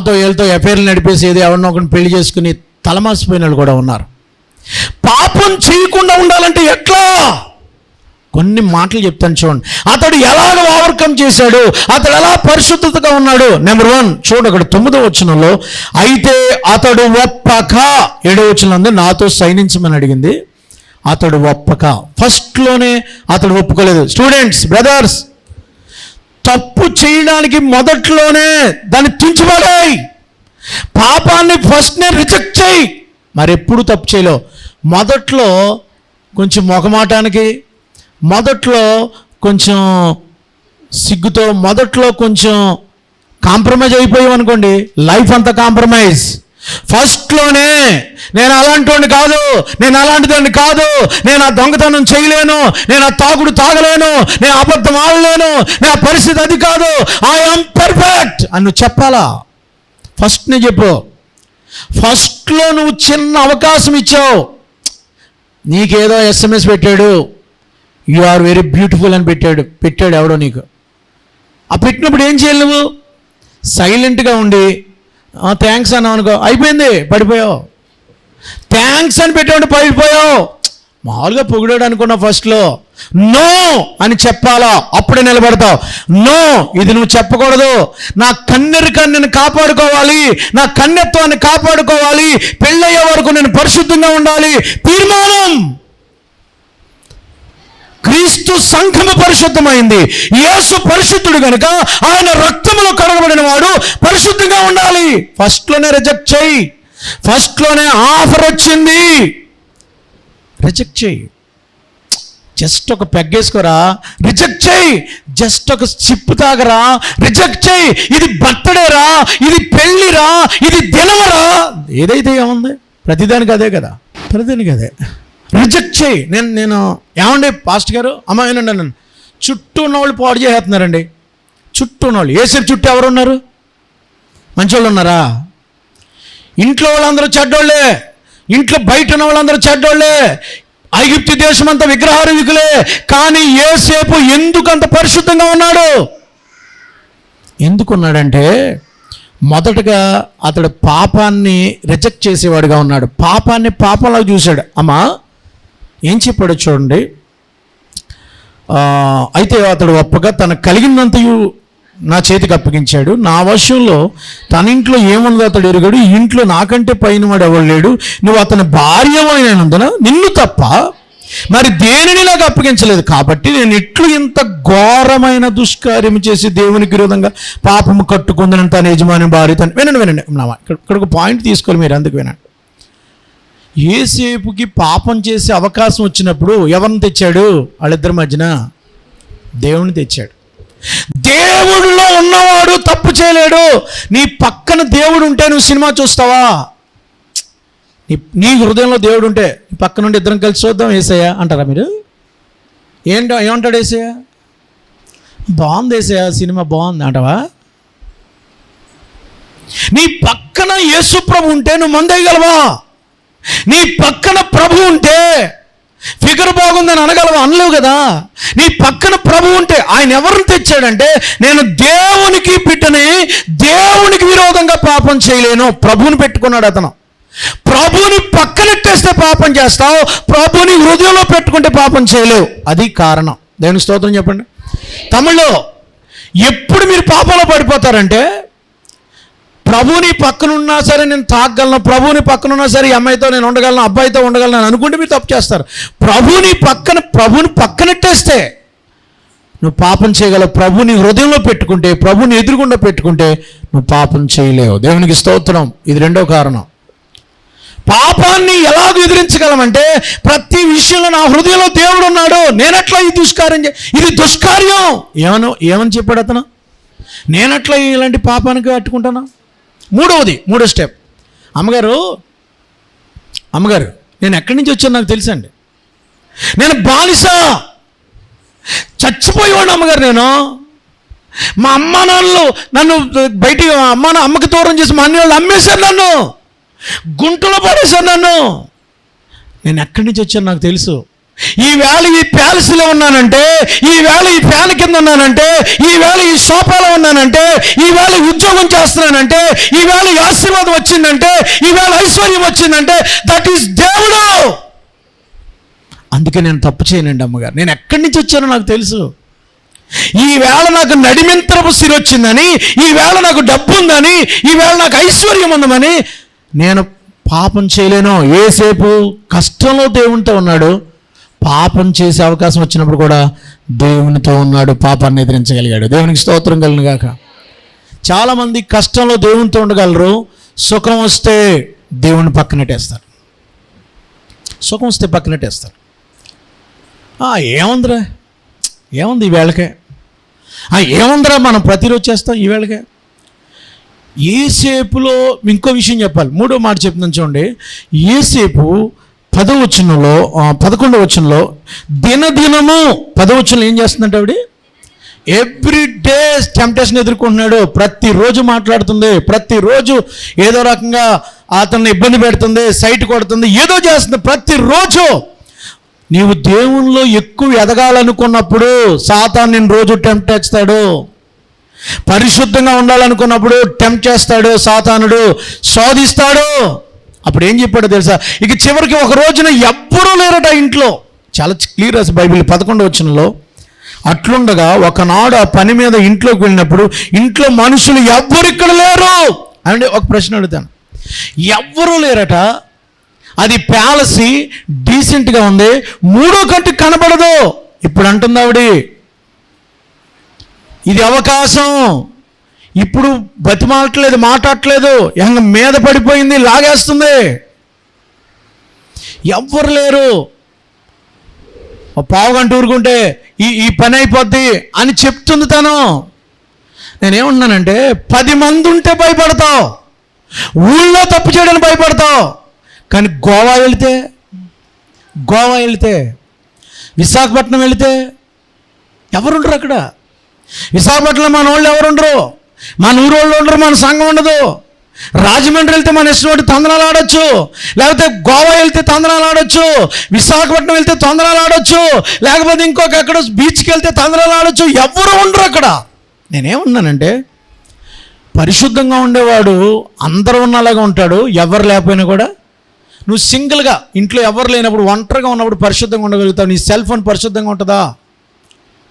Speaker 1: వీళ్ళతో ఎఫైర్లు నడిపేసేది, ఎవరినో ఒకరిని పెళ్లి చేసుకుని తలమాసిపోయిన వాళ్ళు కూడా ఉన్నారు. పాపం చేయకుండా ఉండాలంటే ఎట్లా? కొన్ని మాటలు చెప్తాను చూడండి. అతడు ఎలాగ ఓవర్కమ్ చేశాడు, అతడు ఎలా పరిశుద్ధతగా ఉన్నాడు. నెంబర్ 1 చూడు, అక్కడ 9వ వచనంలో, అయితే అతడు ఒప్పక, 7వ వచనంలో నాతో సైనించమని అడిగింది. అతడు ఒప్పక. ఫస్ట్లోనే అతడు ఒప్పుకోలేదు. స్టూడెంట్స్, బ్రదర్స్, తప్పు చేయడానికి మొదట్లోనే దాన్ని తుంచిపడాయి. పాపాన్ని ఫస్ట్నే రిజెక్ట్ చేయి. మరెప్పుడు తప్పు చేయలేవు. మొదట్లో కొంచెం మొహమాటానికి, మొదట్లో కొంచెం సిగ్గుతో, మొదట్లో కొంచెం కాంప్రమైజ్ అయిపోయాం అనుకోండి, లైఫ్ అంతా కాంప్రమైజ్. ఫస్ట్లోనే నేను అలాంటి కాదు, నేను అలాంటిదాన్ని కాదు, నేను ఆ దొంగతనం చేయలేను, నేను ఆ తాగుడు తాగలేను, నేను అబద్ధం ఆడలేను, నా పరిస్థితి అది కాదు, ఐ యామ్ పర్ఫెక్ట్ రెస్పెక్ట్ అని నువ్వు చెప్పాలా. ఫస్ట్ నేను చెప్పు, ఫస్ట్లో నువ్వు చిన్న అవకాశం ఇచ్చావు, నీకేదో SMS పెట్టాడు, యు ఆర్ వెరీ బ్యూటిఫుల్ అని పెట్టాడు ఎవడో నీకు. ఆ పెట్టినప్పుడు ఏం చేయాలి నువ్వు? సైలెంట్గా ఉండి థ్యాంక్స్ అన్నావు అనుకో, అయిపోయింది, పడిపోయావు. థ్యాంక్స్ అని పెట్టాడు, పడిపోయావు. మామూలుగా పొగిడాడు అనుకున్నా, ఫస్ట్లో నో అని చెప్పాలా, అప్పుడే నిలబడతావు. నో, ఇది నువ్వు చెప్పకూడదు, నా కన్నెరికాన్ని నేను కాపాడుకోవాలి, నా కన్యత్వాన్ని కాపాడుకోవాలి, పెళ్ళయ్యే వరకు నేను పరిశుద్ధంగా ఉండాలి. తీర్మానం. క్రీస్తు సంఘము పరిశుద్ధమైంది, యేసు పరిశుద్ధుడు కనుక ఆయన రక్తములో కడగబడిన వాడు పరిశుద్ధంగా ఉండాలి. ఫస్ట్లోనే రిజెక్ట్ చేయి. ఫస్ట్లోనే ఆఫర్ వచ్చింది, రిజెక్ట్ చేయి. జస్ట్ ఒక పెగ్గేసుకోరా, రిజెక్ట్ చేయి. జస్ట్ ఒక చిప్పు తాగరా, రిజెక్ట్ చేయి. ఇది బర్త్డేరా, ఇది పెళ్ళిరా, ఇది దినమరా, ఏదైతే ఏముంది, ప్రతిదానికి అదే కదా, ప్రతిదానికి అదే. రిజెక్ట్ చేయి. నేను ఏమండి పాస్టర్ గారు, అమ్మ ఏనండి, నన్ను చుట్టూ ఉన్నవాళ్ళు పాడు చేసేస్తున్నారండి. చుట్టూ ఉన్నవాళ్ళు, ఏసేపు చుట్టూ ఎవరు ఉన్నారు? మంచోళ్ళు ఉన్నారా? ఇంట్లో వాళ్ళందరూ చెడ్డోళ్ళే, ఇంట్లో బయట ఉన్న వాళ్ళందరూ చెడ్డోళ్ళే, ఐగుప్తు దేశం అంతా విగ్రహారాధికులే. కానీ యోసేపు ఎందుకంత పరిశుద్ధంగా ఉన్నాడు? ఎందుకున్నాడంటే, మొదటగా అతడు పాపాన్ని రిజెక్ట్ చేసేవాడుగా ఉన్నాడు. పాపాన్ని పాపంలా చూశాడు. అమ్మా ఏం చెప్పాడు చూడండి. అయితే అతడు ఒప్పగా తనకు కలిగినంతయు నా చేతికి అప్పగించాడు, నా వశంలో తన ఇంట్లో ఏముందో అతడు ఎరుగడు, ఈ ఇంట్లో నాకంటే పైన వాడు ఎవరు లేడు, నువ్వు అతని భార్యమైనందున నిన్ను తప్ప మరి దేనిని నాకు అప్పగించలేదు, కాబట్టి నేను ఇట్లు ఇంత ఘోరమైన దుష్కార్యం చేసి దేవునికి విరోధంగా పాపము కట్టుకుందని తన యజమాని భార్య తను. వినండి ఇక్కడ ఒక పాయింట్ తీసుకోవాలి మీరు, అందుకు వినండి. యోసేపుకి పాపం చేసే అవకాశం వచ్చినప్పుడు ఎవరిని తెచ్చాడు? వాళ్ళిద్దరి మధ్యన దేవుని తెచ్చాడు. దేవుడిలో ఉన్నవాడు తప్పు చేయలేడు. నీ పక్కన దేవుడు ఉంటే నువ్వు సినిమా చూస్తావా? నీ హృదయంలో దేవుడు ఉంటే నీ పక్క నుండి ఇద్దరం కలిసి చూద్దాం యేసయ్య అంటారా మీరు? ఏమంటాడు యేసయ్య? బాగుంది యేసయ్య, సినిమా బాగుంది అంటావా? నీ పక్కన యేసు ప్రభు ఉంటే నువ్వు మందేయగలవా? నీ పక్కన ప్రభు ఉంటే ఫిగర్ బాగుందని అనగలవా? అనలేవు కదా. నీ పక్కన ప్రభు ఉంటే, ఆయన ఎవరిని తెచ్చాడంటే, నేను దేవునికి బిడ్డని, దేవునికి విరోధంగా పాపం చేయలేను, ప్రభువుని పెట్టుకున్నాడు అతను. ప్రభువుని పక్కనెట్టేస్తే పాపం చేస్తావు, ప్రభువుని హృదయంలో పెట్టుకుంటే పాపం చేయలేవు. అది కారణం. దేవుని స్తోత్రం చెప్పండి. తమిళ్లో ఎప్పుడు మీరు పాపంలో పడిపోతారంటే, ప్రభువుని పక్కనున్నా సరే నేను తాగగలను, ప్రభువుని పక్కనున్నా సరే ఈ అమ్మాయితో నేను ఉండగలను, అబ్బాయితో ఉండగలను అని అనుకుంటే మీరు తప్పు చేస్తారు. ప్రభువుని పక్కనెట్టేస్తే నువ్వు పాపం చేయగలవు. ప్రభువుని హృదయంలో పెట్టుకుంటే, ప్రభువుని ఎదురుగుండా పెట్టుకుంటే నువ్వు పాపం చేయలేవు. దేవునికి స్తోత్రం. ఇది రెండో కారణం. పాపాన్ని ఎలాగ ఎదిరించగలమంటే, ప్రతి విషయంలో నా హృదయంలో దేవుడు ఉన్నాడు, నేనట్లా ఈ దుష్కార్యం ఇది దుష్కార్యం ఏమని చెప్పాడు అతను? నేనట్లా ఇలాంటి పాపానికి అట్టుకుంటానా? మూడో స్టెప్. అమ్మగారు నేను ఎక్కడి నుంచి వచ్చాను నాకు తెలుసండి, నేను బానిస, చచ్చిపోయేవాడు అమ్మగారు. నేను మా అమ్మ నాన్నలు నన్ను బయటికి అమ్మకి దూరం చేసి మా అన్న వాళ్ళు అమ్మేశారు, నన్ను గుంటలో పడేశారు నన్ను. నేను ఎక్కడి నుంచి వచ్చాను నాకు తెలుసు. ఈవేళ ఈ ప్యాలెస్లో ఉన్నానంటే, ఈవేళ ఈ ఫ్యాన్ కింద ఉన్నానంటే, ఈవేళ ఈ సోఫాలో ఉన్నానంటే, ఈవేళ ఉద్యోగం చేస్తున్నానంటే, ఈవేళ ఈ ఆశీర్వాదం వచ్చిందంటే, ఈవేళ ఐశ్వర్యం వచ్చిందంటే, దట్ ఈస్ దేవుడు. అందుకే నేను తప్పు చేయనండి అమ్మగారు. నేను ఎక్కడి నుంచి వచ్చానో నాకు తెలుసు. ఈవేళ నాకు నడిమింతరపు సిరి వచ్చిందని, ఈవేళ నాకు డబ్బు ఉందని, ఈవేళ నాకు ఐశ్వర్యం ఉందని నేను పాపం చేయలేను. యోసేపు కష్టంలో దేవునితో ఉన్నాడు, పాపం చేసే అవకాశం వచ్చినప్పుడు కూడా దేవునితో ఉన్నాడు, పాపాన్ని ఎదిరించగలిగాడు. దేవునికి స్తోత్రం కలుగును గాక. చాలామంది కష్టంలో దేవునితో ఉండగలరు, సుఖం వస్తే దేవుని పక్కనట్టేస్తారు. సుఖం వస్తే పక్కనట్టేస్తారు. ఏముందిరా, ఏముంది ఈ వేళకే, ఏముందిరా మనం ప్రతిరోజు చేస్తాం ఈ వేళకే. యోసేపులో ఇంకో విషయం చెప్పాలి. మూడో మాట చెప్తున్నాను చూడండి. యోసేపు 11వ వచనంలో దినదినము 10వ వచనంలో ఏం చేస్తుందంటే ఆవిడ ఎవ్రీ డే టెంప్టేషన్ ఎదుర్కొంటున్నాడు. ప్రతిరోజు మాట్లాడుతుంది, ప్రతిరోజు ఏదో రకంగా అతన్ని ఇబ్బంది పెడుతుంది, సైట్ కొడుతుంది, ఏదో చేస్తుంది ప్రతిరోజు. నీవు దేవునిలో ఎక్కువ ఎదగాలనుకున్నప్పుడు సాతాను నిన్ను రోజు టెంప్ట్ చేస్తాడు. పరిశుద్ధంగా ఉండాలనుకున్నప్పుడు టెంప్ట్ చేస్తాడు సాతానుడు, శోధిస్తాడు. అప్పుడు ఏం చెప్పాడో తెలుసా? ఇక చివరికి ఒక రోజున ఎవ్వరూ లేరట ఇంట్లో. చాలా క్లియర్ రాసి బైబిల్ 11వ వచనంలో, అట్లుండగా ఒకనాడు ఆ పని మీద ఇంట్లోకి వెళ్ళినప్పుడు ఇంట్లో మనుషులు ఎవ్వరు ఇక్కడ లేరు అంటే ఒక ప్రశ్న అడుగుతాను. ఎవ్వరూ లేరట, అది ప్యాలెసీ, డీసెంట్గా ఉంది, మూడో కంటికి కనబడదు. ఇప్పుడు అంటుంది ఆవిడ, ఇది అవకాశం. ఇప్పుడు బతిమాలట్లేదు, మాట్లాడట్లేదు, మీద పడిపోయింది, లాగేస్తుంది, ఎవ్వరు లేరు. పావుగంట ఊరుకుంటే ఈ పని అయిపోద్ది అని చెప్తుంది తను. నేనేమంటున్నానంటే 10 మంది ఉంటే భయపడతావు, ఊళ్ళో తప్పు చేయడానికి భయపడతావు. కానీ గోవా వెళితే విశాఖపట్నం వెళితే ఎవరుండరు అక్కడ. విశాఖపట్నంలో మన వాళ్ళు ఎవరుండరు, మన ఊరు వాళ్ళు ఉండరు, మన సంఘం ఉండదు. రాజమండ్రి వెళ్తే మన ఇష్టం తందనాలు ఆడొచ్చు, లేకపోతే గోవా వెళ్తే తందనాలు ఆడొచ్చు, విశాఖపట్నం వెళ్తే తందనాలు ఆడొచ్చు, లేకపోతే ఇంకొక ఎక్కడ బీచ్కి వెళ్తే తందనాలు ఆడొచ్చు. ఎవరు ఉండరు అక్కడ. నేనేమన్నానంటే పరిశుద్ధంగా ఉండేవాడు అందరూ ఉన్నలాగా ఉంటాడు, ఎవరు లేకపోయినా కూడా. నువ్వు సింగిల్గా ఇంట్లో ఎవరు లేనప్పుడు, ఒంటరిగా ఉన్నప్పుడు పరిశుద్ధంగా ఉండగలుగుతావు. నీ సెల్ ఫోన్ పరిశుద్ధంగా ఉంటుందా?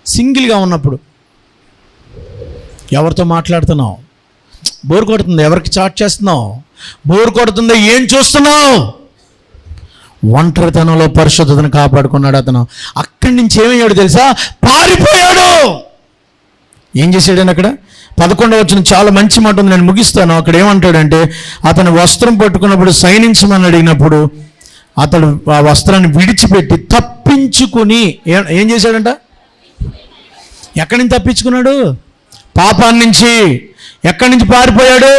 Speaker 1: సింగిల్గా ఉన్నప్పుడు ఎవరితో మాట్లాడుతున్నావు? బోర్ కొడుతుంది, ఎవరికి చాట్ చేస్తున్నావు? బోర్ కొడుతుంది, ఏం చూస్తున్నావు? ఒంటరితనంలో పరిశుద్ధతను కాపాడుకున్నాడు అతను. అక్కడి నుంచి ఏమయ్యాడు తెలుసా? పారిపోయాడు. ఏం చేశాడని అక్కడ 11వ వచనం చాలా మంచి మాట ఉంది, నేను ముగిస్తాను. అక్కడ ఏమంటాడంటే, అతను వస్త్రం పట్టుకున్నప్పుడు సైనించమని అడిగినప్పుడు అతడు ఆ వస్త్రాన్ని విడిచిపెట్టి తప్పించుకుని ఏం చేశాడంట? ఎక్కడి నుంచి తప్పించుకున్నాడు? పాపాన్ని నుంచి. ఎక్కడి నుంచి పారిపోయాడు?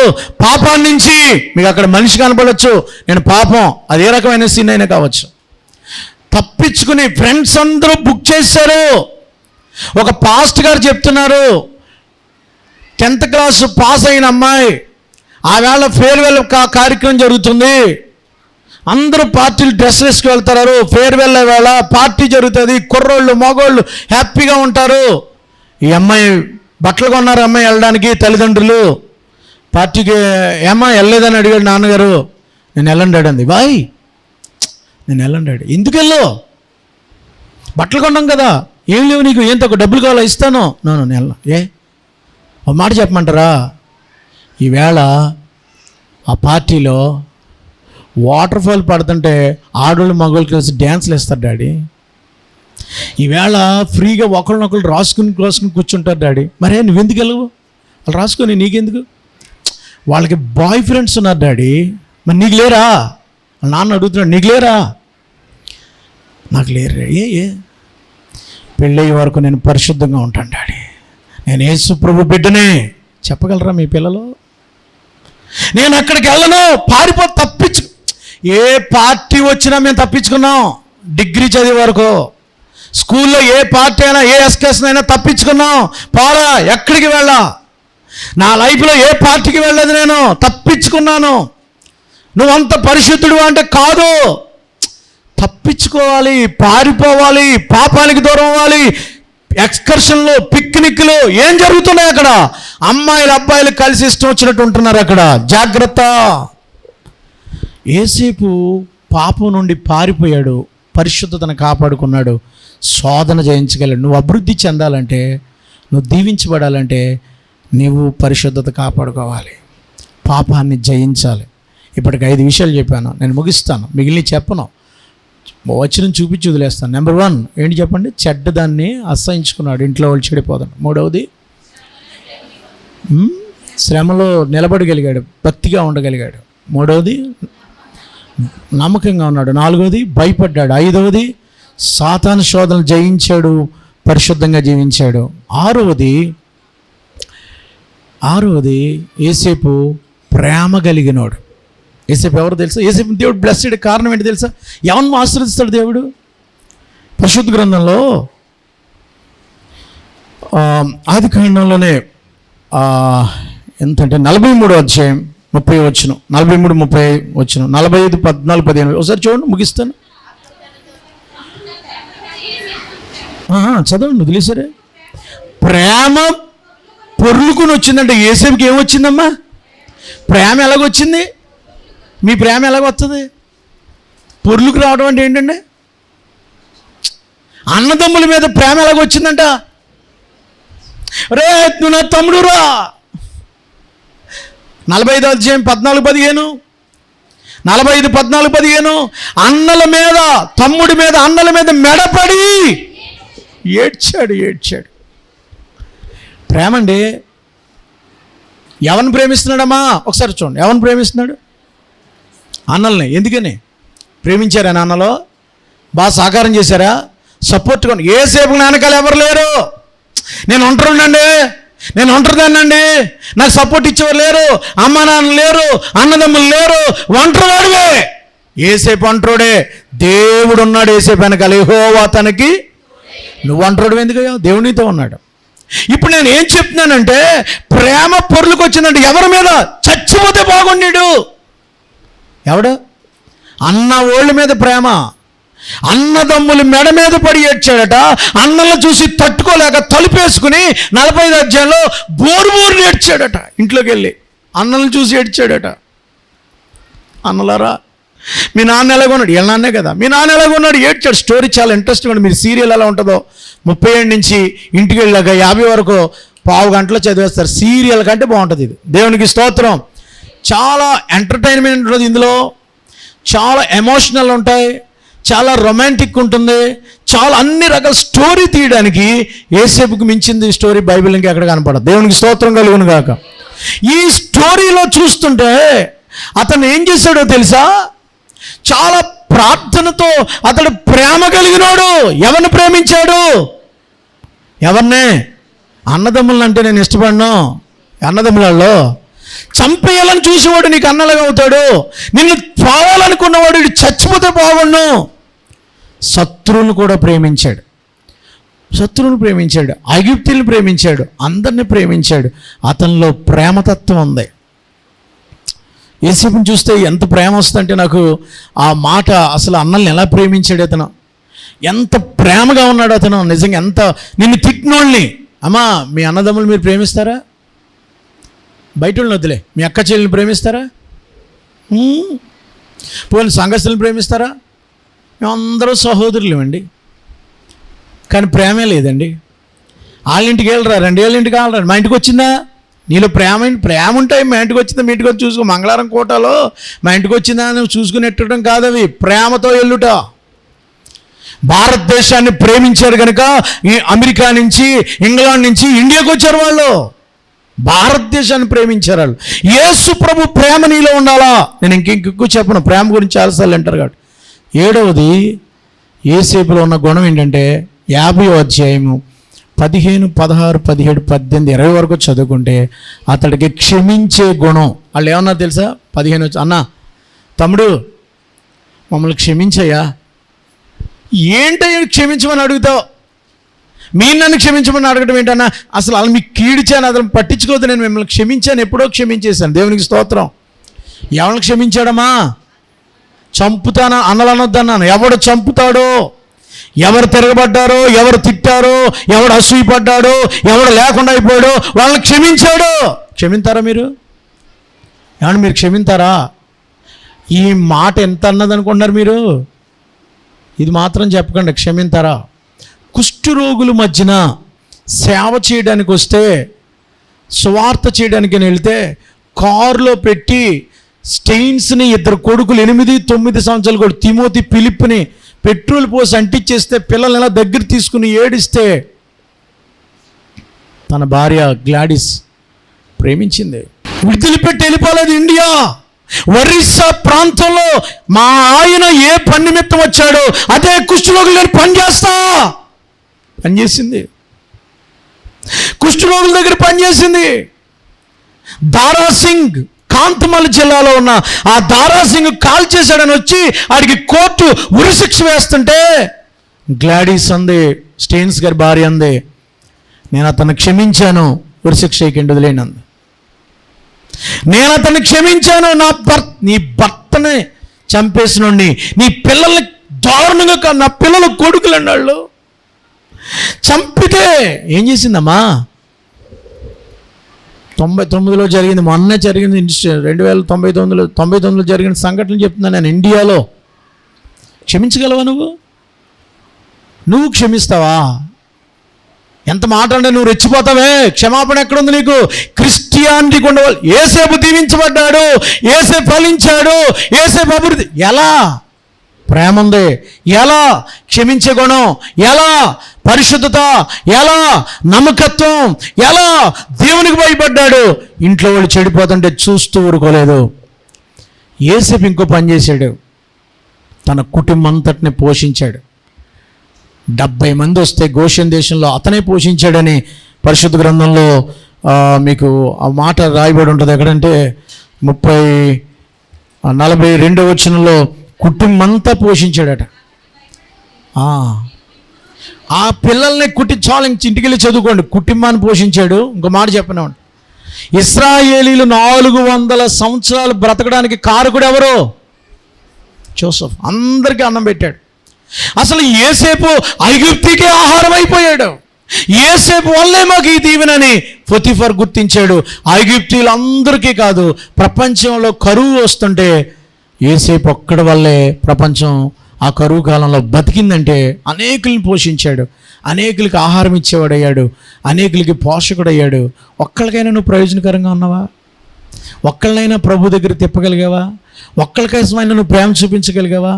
Speaker 1: పాపాన్ని నుంచి. మీకు అక్కడ మనిషి కనపడవచ్చు, నేను పాపం, అది ఏ రకమైన సీన్ అయినా కావచ్చు. తప్పించుకుని ఫ్రెండ్స్ అందరూ బుక్ చేశారు. ఒక పాస్ట్ గారు చెప్తున్నారు, 10th క్లాస్ పాస్ అయిన అమ్మాయి, ఆవేళ ఫేర్వెల్ కార్యక్రమం జరుగుతుంది, అందరూ పార్టీలు డ్రెస్ వేసుకు వెళ్తారు, ఫేర్వెల్ వేళ పార్టీ జరుగుతుంది, కుర్రోళ్ళు మగోళ్ళు హ్యాపీగా ఉంటారు. ఈ అమ్మాయి బట్టలు కొన్నారు, అమ్మాయి వెళ్ళడానికి. తల్లిదండ్రులు పార్టీకి ఏమ్మా వెళ్ళలేదని అడిగాడు నాన్నగారు. నేను వెళ్ళండాడు అంది. బాయ్ నేను వెళ్ళండాడు. ఎందుకు వెళ్ళు? బట్టలు కొన్నాం కదా, ఏం లేవు నీకు, ఏం తక్కువ డబ్బులు కావాలా, ఇస్తాను. నేను వెళ్ళను. ఒక మాట చెప్పమంటారా? ఈవేళ ఆ పార్టీలో వాటర్ ఫాల్ పడుతుంటే ఆడోళ్ళు మగవాళ్ళు కలిసి డ్యాన్స్లు వేస్తారు డాడీ. ఈవేళ ఫ్రీగా ఒకళ్ళనొకళ్ళు రాసుకుని కూర్చుంటారు డాడీ. మరే నువ్వెందుకు వెళ్ళవు? వాళ్ళు రాసుకొని నీకెందుకు? వాళ్ళకి బాయ్ ఫ్రెండ్స్ ఉన్నారు డాడీ, మరి నీకు లేరా? వాళ్ళ నాన్న అడుగుతున్నాడు, నీకు లేరా? నాకు లేరు. ఏ పెళ్ళయ్యే వరకు నేను పరిశుద్ధంగా ఉంటాను డాడీ, నేను యేసు ప్రభు బిడ్డనే. చెప్పగలరా మీ పిల్లలు? నేను అక్కడికి వెళ్ళను, తప్పించు. ఏ పార్టీ వచ్చినా మేము తప్పించుకున్నాం. డిగ్రీ చదివే వరకు స్కూల్లో ఏ పార్టీ అయినా, ఏ ఎస్కేషన్ అయినా తప్పించుకున్నాం. పోరా, ఎక్కడికి వెళ్ళా? నా లైఫ్లో ఏ పార్టీకి వెళ్ళలేదు, నేను తప్పించుకున్నాను. నువ్వంత పరిశుద్ధుడు అంటే కాదు. తప్పించుకోవాలి, పారిపోవాలి, పాపానికి దూరం అవ్వాలి. ఎక్స్కర్షన్లు, పిక్నిక్లు ఏం జరుగుతున్నాయి అక్కడ? అమ్మాయిలు అబ్బాయిలు కలిసి ఇష్టం వచ్చినట్టు ఉంటున్నారు అక్కడ. జాగ్రత్త. యేసేపు పాపం నుండి పారిపోయాడు, పరిశుద్ధతను కాపాడుకున్నాడు, శోధన జయించగలడు. నువ్వు అభివృద్ధి చెందాలంటే, నువ్వు దీవించబడాలంటే నీవు పరిశుద్ధత కాపాడుకోవాలి, పాపాన్ని జయించాలి. ఇప్పటికి 5 విషయాలు చెప్పాను, నేను ముగిస్తాను, మిగిలిన చెప్పను, వచ్చిన చూపించి వదిలేస్తాను. నెంబర్ 1 ఏంటి చెప్పండి? చెడ్డదాన్ని అసహించుకున్నాడు, ఇంట్లో వాళ్ళు చెడిపోతాడు. 3వది శ్రమలో నిలబడగలిగాడు, భక్తిగా ఉండగలిగాడు. 3వది నమ్మకంగా ఉన్నాడు. 4వది భయపడ్డాడు. 5వది సాతాను శోధనలు జయించాడు, పరిశుద్ధంగా జీవించాడు. 6వది యేసేపు ప్రేమ కలిగినోడు. యేసేపు ఎవరు తెలుసా? యేసేపు దేవుడు బ్లెస్డ్. కారణం ఏంటి తెలుసా? ఎవరిని ఆశీర్వదిస్తాడు దేవుడు? పరిశుద్ధ గ్రంథంలో ఆది కాండంలోనే ఎంతంటే 43వ అధ్యాయం 30 వచనం, 43, 30 వచనం, 45, 14, 15 ఒకసారి చూడండి, ముగిస్తాను. చదవండి, వదిలేసరే. ప్రేమ పొర్లుకుని వచ్చిందంటే యేసేపుకి ఏమొచ్చిందమ్మా? ప్రేమ ఎలాగొచ్చింది? మీ ప్రేమ ఎలాగొస్తుంది? పొర్లుకు రావడం అంటే ఏంటండి? అన్నదమ్ముల మీద ప్రేమ ఎలాగొచ్చిందంట? రే నువ్వు నా తమ్ముడు రా. 45వ అధ్యాయం 14, 15, 45, 14, 15 అన్నల మీద, తమ్ముడి మీద, అన్నల మీద మెడపడి ఏడ్చాడు. ప్రేమ అండి. ఎవరిని ప్రేమిస్తున్నాడమ్మా? ఒకసారి చూడండి, ఎవరిని ప్రేమిస్తున్నాడు? అన్నల్ని. ఎందుకని ప్రేమించారా? నాన్నలో బాగా సహకారం చేశారా? సపోర్ట్ కొని. ఏసేపు నాన్నకాలు ఎవరు లేరు. నేను ఒంటరినండి, నేను ఒంటరిదాన్నండి, నాకు సపోర్ట్ ఇచ్చేవారు లేరు, అమ్మ నాన్న లేరు, అన్నదమ్ములు లేరు, ఒంటరివాడివే. ఏసేపు ఒంటరుడే. దేవుడు ఉన్నాడు ఏసేపు వెనకాల. యెహోవా తనకి. నువ్వు ఒంటరుడు ఎందుకయ్యా? దేవునితో ఉన్నాడు. ఇప్పుడు నేను ఏం చెప్తున్నానంటే, ప్రేమ పొర్లుకు వచ్చిందంటే ఎవరి మీద? చచ్చిపోతే బాగుండేడు. ఎవడు? అన్న ఓళ్ళ మీద ప్రేమ. అన్నదమ్ములు మెడ మీద పడి ఏడ్చాడట. అన్నలను చూసి తట్టుకోలేక తలుపేసుకుని 45వ అధ్యాయంలో బోరు ఏడ్చాడట. ఇంట్లోకి వెళ్ళి అన్నలను చూసి ఏడ్చాడట. అన్నలారా, మీ నాన్న ఎలాగ ఉన్నాడు? వీళ్ళ నాన్నే కదా. మీ నాన్న ఎలాగ ఉన్నాడు? ఏడ్చాడు. స్టోరీ చాలా ఇంట్రెస్టింగ్ ఉంది. మీరు సీరియల్ ఎలా ఉంటుందో 37 నుంచి ఇంటికి వెళ్ళాక 50 వరకు పావు గంటలో చదివేస్తారు. సీరియల్ కంటే బాగుంటుంది ఇది. దేవునికి స్తోత్రం. చాలా ఎంటర్టైన్మెంట్ ఉంటుంది ఇందులో, చాలా ఎమోషనల్ ఉంటాయి, చాలా రొమాంటిక్ ఉంటుంది, చాలా అన్ని రకాల స్టోరీ తీయడానికి యేసేపుకు మించింది స్టోరీ బైబిల్ ఇంకా ఎక్కడ కనపడదు. దేవునికి స్తోత్రం కలుగును గాక. ఈ స్టోరీలో చూస్తుంటే అతను ఏం చేశాడో తెలుసా? చాలా ప్రార్థనతో అతడు ప్రేమ కలిగినాడు. ఎవరిని ప్రేమించాడు? ఎవరినే? అన్నదమ్ములను. అంటే నేను ఇష్టపడను. అన్నదమ్ములలో చంపేయాలని చూసేవాడు నీకు అన్నలాగా అవుతాడు. నిన్ను పోవాలనుకున్నవాడు చచ్చిపోతే బాగుండు. శత్రువులను కూడా ప్రేమించాడు. శత్రువును ప్రేమించాడు, ఐగుప్తులను ప్రేమించాడు, అందరిని ప్రేమించాడు. అతనిలో ప్రేమతత్వం ఉంది. యేసేపుని చూస్తే ఎంత ప్రేమ వస్తుందంటే నాకు ఆ మాట, అసలు అన్నల్ని ఎలా ప్రేమించాడు అతను, ఎంత ప్రేమగా ఉన్నాడు అతను. నిజంగా ఎంత. నిన్ను తిట్టినోళ్ళని, అమ్మా మీ అన్నదమ్ములు మీరు ప్రేమిస్తారా? బయట వాళ్ళని వద్దులే, మీ అక్క చెల్లిని ప్రేమిస్తారా? పోనీ సంఘస్థులను ప్రేమిస్తారా? మేమందరూ సహోదరులు అండి, కానీ ప్రేమే లేదండి. వాళ్ళింటికి వెళ్ళరా, 2 ఏళ్ళ ఇంటికి వెళ్ళరా. మా ఇంటికి వచ్చిందా? నీలో ప్రేమ ఉంటాయి. మా ఇంటికి వచ్చిందా? మీ ఇంటికి వచ్చి చూసుకో. మంగళవారం కోటలో మా ఇంటికి వచ్చిందా నువ్వు చూసుకుని ఎట్టడం కాదు. అవి ప్రేమతో వెళ్ళుట. భారతదేశాన్ని ప్రేమించారు కనుక ఈ అమెరికా నుంచి, ఇంగ్లాండ్ నుంచి ఇండియాకి వచ్చారు వాళ్ళు. భారతదేశాన్ని ప్రేమించారు వాళ్ళు. యేసు ప్రభు ప్రేమ నీలో ఉండాలా? నేను ఇంకెక్కువ చెప్పను, ప్రేమ గురించి చాలాసార్లు అంటారు కాబట్టి. 7వది యేసేపులో ఉన్న గుణం ఏంటంటే 50వ అధ్యాయము 15, 16, 17, 18, 20 వరకు చదువుకుంటే అతడికి క్షమించే గుణం. వాళ్ళు ఏమన్నా తెలుసా? 15 వచ్చి, అన్న తమ్ముడు మమ్మల్ని క్షమించయ్యా. ఏంటయ్యా క్షమించమని అడుగుతావు? మీరు నన్ను క్షమించమని అడగడం ఏంటన్నా? అసలు వాళ్ళు మీకు కీడిచాను, అసలు పట్టించుకోవద్దు. నేను మిమ్మల్ని క్షమించాను, ఎప్పుడో క్షమించేశాను. దేవునికి స్తోత్రం. ఎవరిని క్షమించాడమ్మా? చంపుతానా అన్నలు అనొద్దన్నాను. ఎవడు చంపుతాడో, ఎవరు తిరగబడ్డారో, ఎవరు తిట్టారో, ఎవడు అసూయపడ్డాడో, ఎవడు లేకుండా అయిపోయాడో వాళ్ళని క్షమించాడు. క్షమింతారా మీరు? ఏమన్నా మీరు క్షమింతారా? ఈ మాట ఎంత అన్నదనుకుంటున్నారు మీరు? ఇది మాత్రం చెప్పకండి, క్షమింతారా? కుష్ఠరోగుల మధ్యన సేవ చేయడానికి వస్తే, సువార్త చేయడానికి వెళ్తే కారులో పెట్టి స్టెయిన్స్ని, 2 కొడుకులు 8, 9 సంవత్సరాలు కూడా తిమోతి, ఫిలిప్ని పెట్రోల్ పోసి అంటించేస్తే పిల్లల్ని ఎలా దగ్గర తీసుకుని ఏడిస్తే తన భార్య గ్లాడిస్ ప్రేమించింది. వదిలిపెట్టి వెళ్ళిపోలేదు ఇండియా. ఒరిస్సా ప్రాంతంలో మా ఆయన ఏ పని నిమిత్తం వచ్చాడో అదే కుష్ఠరోగులు నేను పనిచేసింది. కుష్ఠరోగుల దగ్గర పనిచేసింది. దారాసింగ్ కాంతమల్ జిల్లాలో ఉన్న ఆ దారాసింగ్ కాల్ చేశాడని వచ్చి ఆడికి కోర్టు ఉరిశిక్ష వేస్తుంటే గ్లాడీస్ అంది, స్టెయిన్స్ గారి భార్య అంది, నేను అతన్ని క్షమించాను, ఉరిశిక్ష చేయకండి వదిలేనంది. నేను అతన్ని క్షమించాను, నీ భర్తనే చంపేసినండి, నీ పిల్లల్ని దారుణంగా నా పిల్లలు కొడుకులు అన్నాళ్ళు చంపితే ఏం చేసిందమ్మా? 99లో జరిగింది, మొన్నే జరిగింది, 2099లో జరిగిన సంఘటనలు చెప్తున్నాను నేను. ఇండియాలో క్షమించగలవా నువ్వు క్షమిస్తావా? ఎంత మాట అంటే నువ్వు రెచ్చిపోతావే. క్షమాపణ ఎక్కడుంది నీకు? క్రిస్టియానిటీకి ఉండవాలి. ఏసేపు దీవించబడ్డాడు, ఏసేపు ఫలించాడు, ఏసేపు అభివృద్ధి. ఎలా? ప్రేమ ఉంది, ఎలా క్షమించే గుణం, ఎలా పరిశుద్ధత, ఎలా నమ్మకత్వం, ఎలా దేవునికి భయపడ్డాడు. ఇంట్లో వాళ్ళు చెడిపోతుంటే చూస్తూ ఊరుకోలేదు. ఏసేపు ఇంకో పని చేశాడు, తన కుటుంబం అంతటిని పోషించాడు. 70 మంది వస్తే గోషెన్ దేశంలో అతనే పోషించాడని పరిశుద్ధ గ్రంథంలో మీకు ఆ మాట రాయబడి ఉంటుంది. ఎక్కడంటే 42వ వచనంలో కుటుంబం అంతా పోషించాడట. ఆ పిల్లల్ని చాలు ఇంటికి వెళ్ళి చదువుకోండి. కుటుంబాన్ని పోషించాడు. ఇంకో మాట చెప్పను, ఇశ్రాయేలీలు 400 సంవత్సరాలు బ్రతకడానికి కారకుడు ఎవరు? జోసెఫ్. అందరికీ అన్నం పెట్టాడు. అసలు ఏసేపు ఐగుప్తికే ఆహారం అయిపోయాడు. ఏసేపు వల్లే మాకు ఈ దీవెనని పొతిఫర్ గుర్తించాడు. ఐగుప్తీయులందరికీ కాదు, ప్రపంచంలో కరువు వస్తుంటే ఏసేపు ఒక్కడి వల్లే ప్రపంచం ఆ కరువు కాలంలో బతికిందంటే అనేకుల్ని పోషించాడు, అనేకులకి ఆహారం ఇచ్చేవాడయ్యాడు, అనేకులకి పోషకుడయ్యాడు. ఒక్కళ్ళకైనా నువ్వు ప్రయోజనకరంగా ఉన్నావా? ఒక్కళ్ళనైనా ప్రభు దగ్గర తిప్పగలిగావా? ఒక్కళ్ళకైనా నువ్వు ప్రేమ చూపించగలిగావా?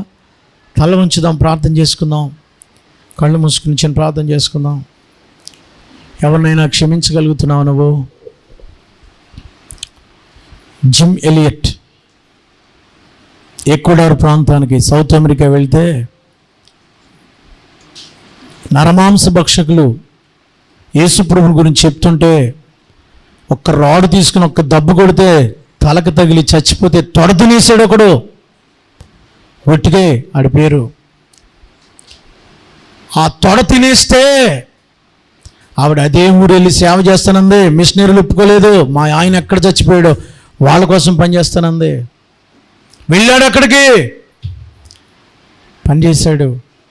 Speaker 1: తల ఉంచుదాం, ప్రార్థన చేసుకుందాం. కళ్ళు మూసుకుని చిన్న ప్రార్థన చేసుకుందాం. ఎవరినైనా క్షమించగలుగుతున్నావు నువ్వు? జిమ్ ఎలియట్ ఈక్వెడార్ ప్రాంతానికి, సౌత్ అమెరికా వెళ్తే నరమాంస భక్షకులు యేసుప్రభుని గురించి చెప్తుంటే ఒక్క రాడు తీసుకుని ఒక్క దెబ్బ కొడితే తలకు తగిలి చచ్చిపోతే తొడ తినేసాడు ఒకడు. ఒట్టిగే ఆడి పేరు. ఆ తొడ తినేస్తే ఆవిడ అదే ఊరు వెళ్ళి సేవ చేస్తానంది. మిషనరీలు ఒప్పుకోలేదు. మా ఆయన ఎక్కడ చచ్చిపోయాడు, వాళ్ళ కోసం పనిచేస్తానంది. వెళ్ళాడు అక్కడికి, పనిచేశాడు.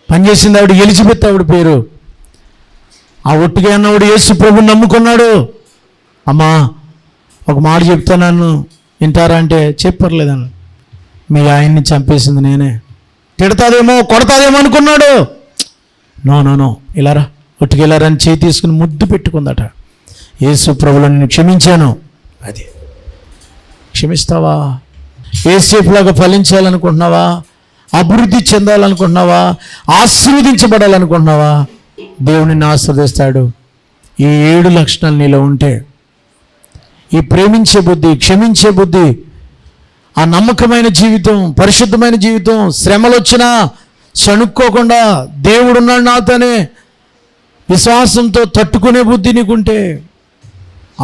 Speaker 1: పనిచేసింది ఆవిడ ఎలిజబెత్, ఆవిడ పేరు. ఆ ఒట్టిగా అన్నవాడు యేసు ప్రభుని నమ్ముకున్నాడు. అమ్మా ఒక మాట చెప్తాను వింటారా అంటే చెప్పర్లేదన్న. మీ ఆయన్ని చంపేసింది నేనే. తిడతాదేమో కొడతాదేమో అనుకున్నాడు. నో ఇలారా, ఒట్టికెళ్ళారా అని చేయి తీసుకుని ముద్దు పెట్టుకుందట. యేసు ప్రభువుని నేను క్షమించాను. అది క్షమిస్తావా? ఏసేపులాగా ఫలించాలనుకుంటున్నావా? అభివృద్ధి చెందాలనుకుంటున్నావా? ఆశీర్వదించబడాలనుకుంటున్నావా? దేవుడిని ఆశీర్వదిస్తాడు. ఈ 7 లక్షణాలు నీలో ఉంటే, ఈ ప్రేమించే బుద్ధి, క్షమించే బుద్ధి, ఆ నమ్మకమైన జీవితం, పరిశుద్ధమైన జీవితం, శ్రమలు వచ్చినా సణుక్కోకుండా దేవుడున్నాడు నాతోనే విశ్వాసంతో తట్టుకునే బుద్ధి నీకుంటే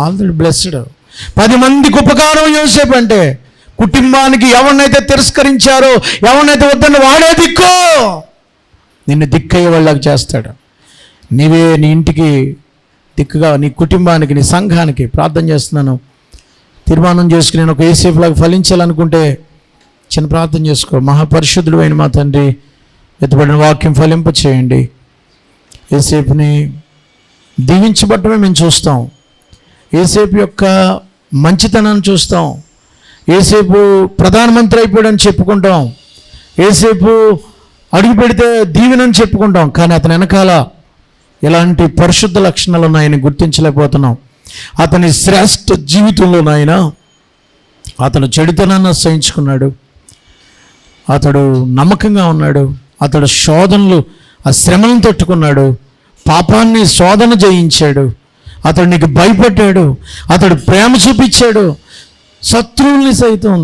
Speaker 1: ఆల్రెడీ బ్లెస్డ్. 10 మందికి ఉపకారం యోసేపు అంటే, కుటుంబానికి ఎవరినైతే తిరస్కరించారో, ఎవరినైతే వద్దని వాడే దిక్కు, నిన్ను దిక్కయ్యే వాళ్ళకి చేస్తాడు. నీవే నీ ఇంటికి దిక్కుగా, నీ కుటుంబానికి, నీ సంఘానికి ప్రార్థన చేస్తున్నాను. తీర్మానం చేసుకుని నేను ఒక ఏసేపులాగా ఫలించాలనుకుంటే చిన్న ప్రార్థన చేసుకో. మహాపరిశుద్ధుడు అయిన మా తండ్రి, ఎత్తుబడిన వాక్యం ఫలింప చేయండి. ఏసేపుని దీవించబడటమే మేము చూస్తాం. ఏసేపు యొక్క మంచితనాన్ని చూస్తాం. ఏసేపు ప్రధానమంత్రి అయిపోయాడని చెప్పుకుంటాం. ఏసేపు అడుగు పెడితే దీవెనని చెప్పుకుంటాం. కానీ అతని వెనకాల ఎలాంటి పరిశుద్ధ లక్షణాలు ఉన్నాయని గుర్తించలేకపోతున్నాం. అతని శ్రేష్ఠ జీవితంలో నాయన అతను చెడుతనాన్ని సహించుకున్నాడు. అతడు నమ్మకంగా ఉన్నాడు. అతడు శోధనలు, ఆ శ్రమలను తట్టుకున్నాడు. పాపాన్ని శోధన జయించాడు. అతడు నీకు భయపడ్డాడు. అతడు ప్రేమ చూపించాడు. శత్రువుల్ని సైతం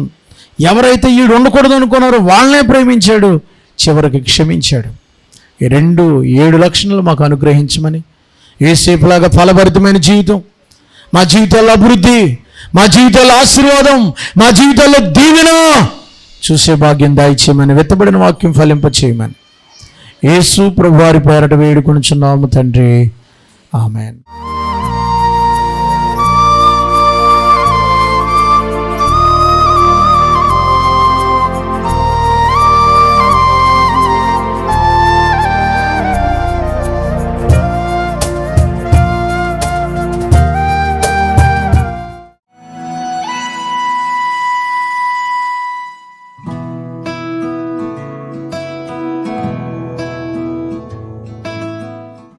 Speaker 1: ఎవరైతే ఈడు ఉండకూడదు అనుకున్నారో వాళ్ళనే ప్రేమించాడు. చివరికి క్షమించాడు. ఈ 7 లక్షణాలు మాకు అనుగ్రహించమని, ఏసేపులాగా ఫలభరితమైన జీవితం, మా జీవితాల్లో అభివృద్ధి, మా జీవితాల్లో ఆశీర్వాదం, మా జీవితాల్లో దీవెన చూసే భాగ్యం దయచేయమని, వెత్తబడిన వాక్యం ఫలింప చేయమని యేసు ప్రభువారి పేరట వేడుకొనుచున్నాము తండ్రి. ఆమెన్.